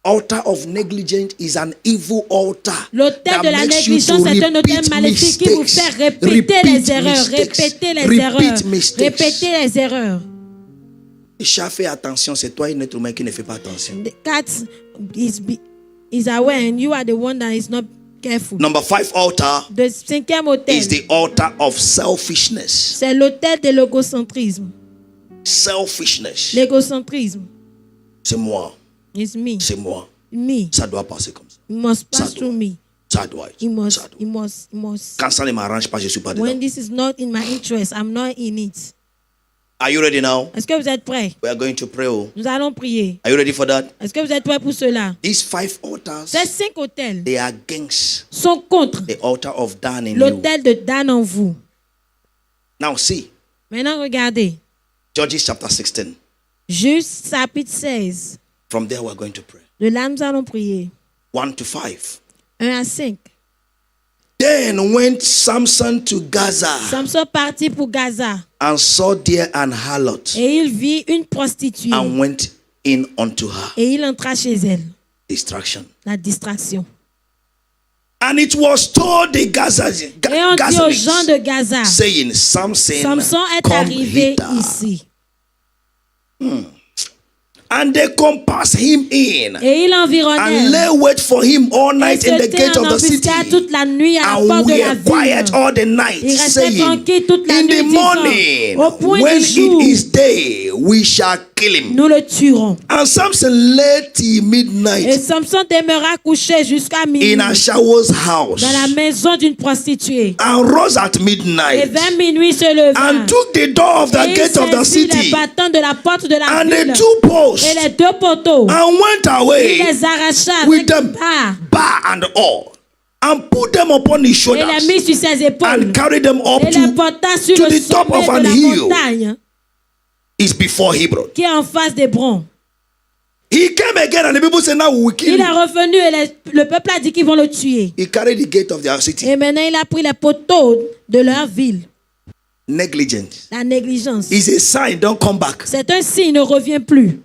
Altar of negligence is an evil altar. L'autel that de la makes you négligence to est un autel repeat maléfique qui vous mistakes. fait répéter les Repeat erreurs, mistakes. répéter les Repeat erreurs, mistakes. répéter les erreurs. Le chat fait attention, c'est toi un être humain qui ne fait pas attention. The cat is aware and you are the one that is not careful. Number 5 altar Le cinquième autel, is the altar of selfishness. c'est l'autel de l'égocentrisme. Selfishness. L'égocentrisme. C'est moi. It's me. C'est moi. Me. Ça doit passer comme ça. It must Ça pass doit. through me. Ça doit être. It must. Ça doit. It must. It must. Quand ça ne m'arrange pas, je ne suis pas dedans. When this is not in my interest, I'm not in it. Are you ready now? Est-ce que vous êtes prêts? We are going to pray. Oh. Nous allons prier. Are you ready for that? Est-ce que vous êtes prêts pour cela? These 5 altars, Ces 5 hôtels they are against sont contre the altar of Dan in you. l'hôtel de Dan en vous. Now see, Maintenant, regardez. Judges chapter 16. Juste chapitre 16. From there we are going to pray. De là, nous allons prier. 1 to 5. 1 à 5. Then went Samson to Gaza Samson partit pour Gaza and saw there an harlot et il vit une prostituée and went in unto her. et il entra chez elle. Distraction. La distraction. And it was told the Et on dit aux gens Gazarites, de Gaza, saying, Samson, Samson est come arrivé hither. ici. And they compassed him in Et il and environnait lay wait for him all et night se in the tint gate en of the city. embuscade toute la nuit à la And porte de we la are quiet ville. all the night, Il restait saying, tranquille toute la in nuit, the disant, morning, au point when du jour, it is day, we shall kill him. nous le tuerons. And Samson lay till Et midnight Samson demeura couché jusqu'à minuit in Ashawo's house dans la maison d'une prostituée. and rose at Et midnight vers minuit se leva. and took the door of the Et il gate of the saisit les city battants de la porte de la and ville the 2 posts et les 2 poteaux. and went Il away les arracha with avec them, barre bar and all, and put them upon his et les shoulders mit sur ses épaules and carried them up et les to porta sur to le the top sommet of de an la hill. montagne is before Hebron. qui est en face d'Hébron. He came again and the people said, now we will kill Il est him. revenu et le peuple a dit qu'ils vont le tuer. He carried the gate of their city. Et maintenant, il a pris les poteaux de leur ville. Negligent. La négligence. It's a sign, don't come back. C'est un signe, ne reviens plus.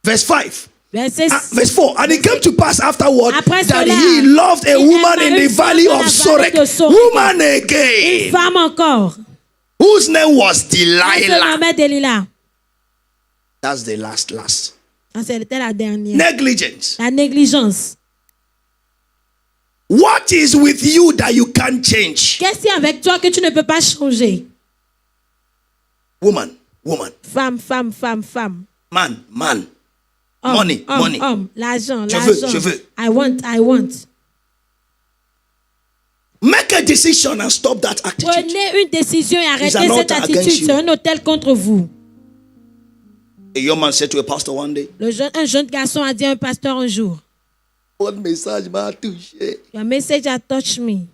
Verse 5. Verset Verse 4. And it came to pass afterward Après that cela, he loved a il woman aima in the une femme valley dans of la Sorek. vallée de Sorek. Woman Une again. femme encore. Whose name was Elle se Delilah. nommait Delilah. That's the last. Ah, c'était la dernière. Negligence. La négligence. What is with you that you can't change? Qu'est-ce qu'il y a avec toi que tu ne peux pas changer? Woman. Femme, femme, femme, femme. Man. Homme, Money, homme, money. homme. L'argent, Je l'argent. veux. I want. Make a decision and stop that attitude. Prenez une décision et arrêtez It's an cette altar against attitude. you. C'est un hôtel contre vous. A young man said to a pastor one day, Un jeune garçon a dit à un pasteur un jour, Votre message m'a touché. your message has touched me.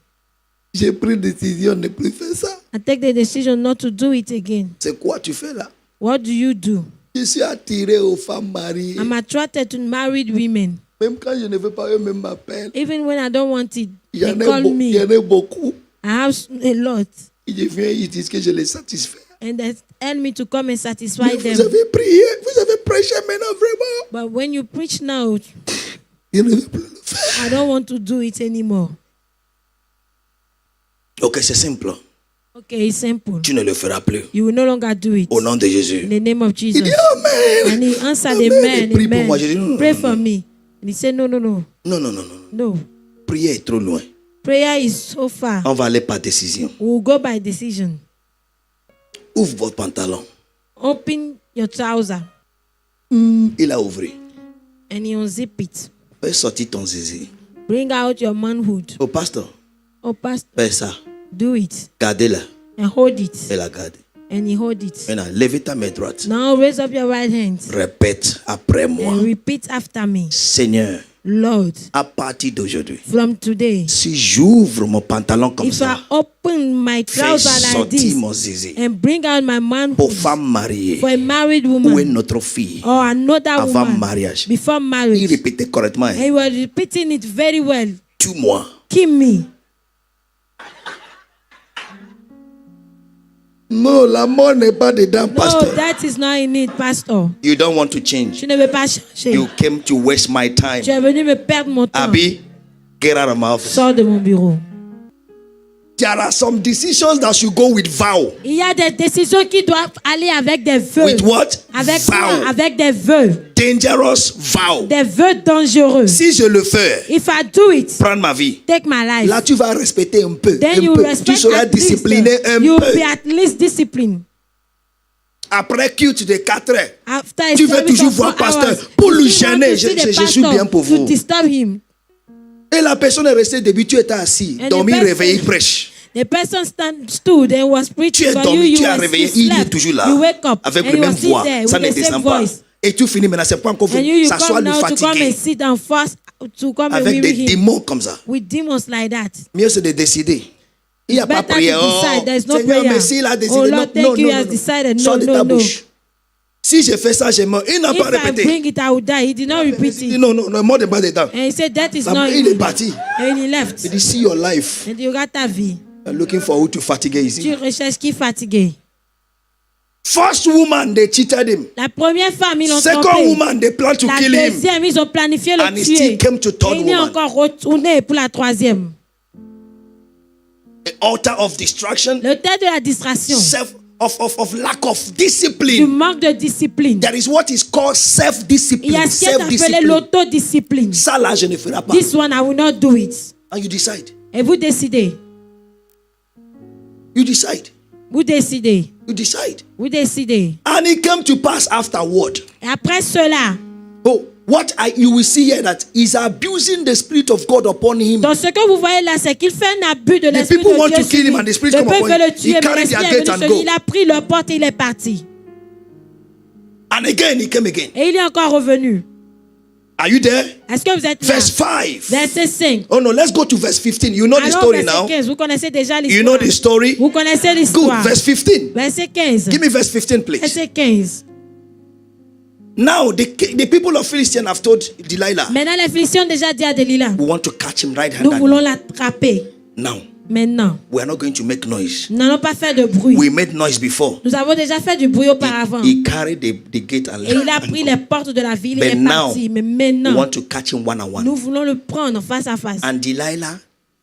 J'ai pris décision de ne plus faire ça. I take the decision not to do it again. c'est quoi tu fais là? What do you do? Je suis attiré aux femmes mariées. I'm attracted to married women. Même quand je ne veux pas, eux-mêmes m'appellent. Even when I don't want it, Il y they en call a, il y me. en a beaucoup. I have a lot. Et je viens, ils disent que je les satisfais. And they tell me to come and satisfy Mais vous them. avez prié, vous avez prêché maintenant vraiment. But when you preach now, Je ne veux plus le faire. I don't want to do it anymore. Ok, c'est simple. Okay, it's simple. Tu ne le feras plus. You will no longer do it. Au nom de Jésus. In the name of Jesus. Il dit Amen. And he answered, Amen. amen, Il prie pour amen. moi. J'ai dit, non, Pray non, for non. me. And he said, no. Non. Prier est trop loin. Prayer is so far. On va aller par décision. We'll go by decision. Ouvre votre pantalon. Open your trouser Il a ouvert. and you unzip it. Fais sortir ton zizi. Bring out your manhood. Au pasteur, Oh, pastor, fais ça. do it Gardez-la. and hold it. Elle a gardé. And he hold it. Maintenant, levez ta main droite. Now raise up your right hand Répète après moi. and repeat after me. Seigneur, Lord, à partir d'aujourd'hui, from today, si j'ouvre mon pantalon comme if I ça, open my fais trouser like sortir this mon zizi. and bring out my Pour manhood femme mariée, for a married où est woman notre fille or another avant woman mariage? before Il marriage, répétait correctement. and you are repeating it very well, Tue-moi. kill me. Non, la mort n'est pas dedans, No, pasteur. that is not in it, pastor. You don't want to change. Tu ne veux pas changer. You came to waste my time. Tu es venu me perdre mon temps. Abby, get out of my office. Sors de mon bureau. There are some decisions that should go with vow. Il y a des décisions qui doivent aller avec des vœux. With what? Avec quoi? Vow. Avec des vœux. Dangerous vow. Des vœux dangereux. Si je le fais, If I do it, prendre ma vie. take my life. Là, tu vas respecter un peu. Then un you peu. respect Tu seras at least, discipliné un you'll peu. be at least disciplined. Après culte de 4 heures, After a tu veux service toujours of voir 4 pasteur hours, pour le you want gêner. to see the Je suis pastor bien pour to vous. disturb him. Et la personne est restée debout, tu étais assis, And dormi, the person- réveillé, il prêche. The person stood and was Tu preaching, es but dormi, tu you as were réveillé, still il est slept. toujours là, You wake up avec and la you même are still voix, there ça with ne the same descend pas. voice. Et tu finis maintenant, c'est pas encore And vu. you Ça soit come le now to come and fatigué, sit down first to come and avec des weary him démons comme ça. with demons like that. Mieux c'est de décider. Il n'y a pas Better prière. to Oh, decide. There is no Seigneur, prayer. merci, il a décidé. Oh Non, Lord, thank non, you, non, he has non. decided. Sors No, de no, ta no. bouche. Si je fais ça, je meurs. Il n'a pas If I répété. bring it, I will die. He did not repeat Il dit it. non, non, non, mort de pas dedans. And he said, that is Là, not il est you. parti. And he left. Il dit, see your life. And il regarde ta vie. I'm looking for who to fatiguer ici. Tu recherches qui fatigué. First woman, they cheated him. La première femme, ils l'ont Second trompé. woman, they planned to La kill him. deuxième, ils ont planifié And le he tuer. still came to third Et il est woman. encore retourné pour la troisième. The altar of distraction, Le terre de la distraction, of lack of du discipline. manque de discipline. There is what is called Il y self-discipline. a ce qui est appelé Self-discipline. l'autodiscipline. Ça là, je ne ferai pas. This one, I will not do it. And you decide. Et vous décidez. You decide. Vous décidez. You decide. Vous décidez. And it came to pass afterward. Et après cela, Oh, you will see here that he's abusing the Spirit of God upon him. donc ce que vous voyez là, c'est qu'il fait un abus de l'esprit de people want Dieu to sur kill him lui. and the spirit Le come peuple upon veut him. le tuer, He mais carried l'esprit their est gate venu and sur go. lui. Il a pris leur porte et il est parti. And again, he came again. Et il est encore revenu. Are you there? Est-ce que vous êtes là? Verse 5. Verset 5. Oh no, let's go to verse 15. You know the Alors, story verset now. 15, vous connaissez déjà You know l'histoire. the story. Vous connaissez Good. l'histoire. Verse 15. Verset 15. Give me verse 15, please. Verset 15. Now, the people of Philistine have told Delilah, Maintenant, les Philistins ont déjà dit à Delilah, we want to catch him nous right-handed. voulons l'attraper. Now, Maintenant, we are not going to make noise. nous n'allons pas faire de bruit. We made noise before. Nous avons déjà fait du bruit auparavant. He carried the gate and Et il a left. pris les portes de la ville et But est now, parti. Mais we maintenant, want to catch him one-on-one. nous voulons le prendre face à face. And Delilah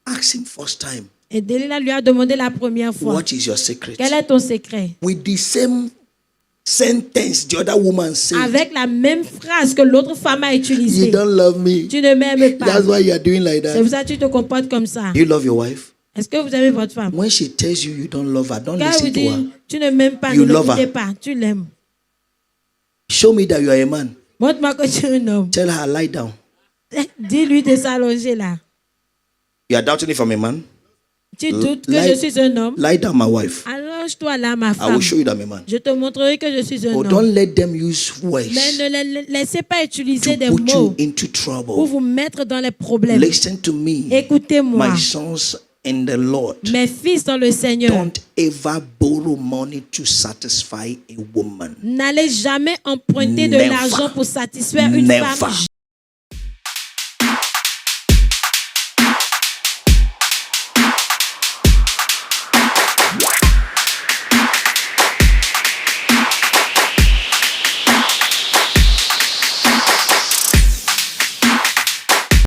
asked him first time, Et Delilah lui a demandé la première fois, what is your secret? quel est ton secret? With the same sentence the other woman said, Avec la même phrase que l'autre femme a You utilisée. don't love me. Tu ne m'aimes pas. That's why you are doing like C'est that. pour ça que tu te comportes comme ça. you love your wife? Est-ce que vous aimez votre femme? When she tells you you don't love her, don't Quand elle vous listen to her. dit, tu ne m'aimes pas, You ne love l'écoutez her. pas, tu l'aimes. Show me that you are a man. Montre-moi que tu es un homme. Tell her, lie down. Dis-lui de s'allonger là. You are doubting if I'm a man? Tu doutes que lie- je suis un homme? Lie down, my wife. Allonge-toi là, ma I femme. will show you that I'm a man. Je te montrerai que je suis un Oh, homme. don't let them use words Mais ne laissez pas utiliser des to put mots you into pour trouble. vous mettre dans les problèmes. Listen to me, Écoutez-moi, my sons in the Lord. mes fils dans le Seigneur. Don't ever borrow money to satisfy a woman. N'allez jamais emprunter de Never. l'argent pour satisfaire une Never. femme.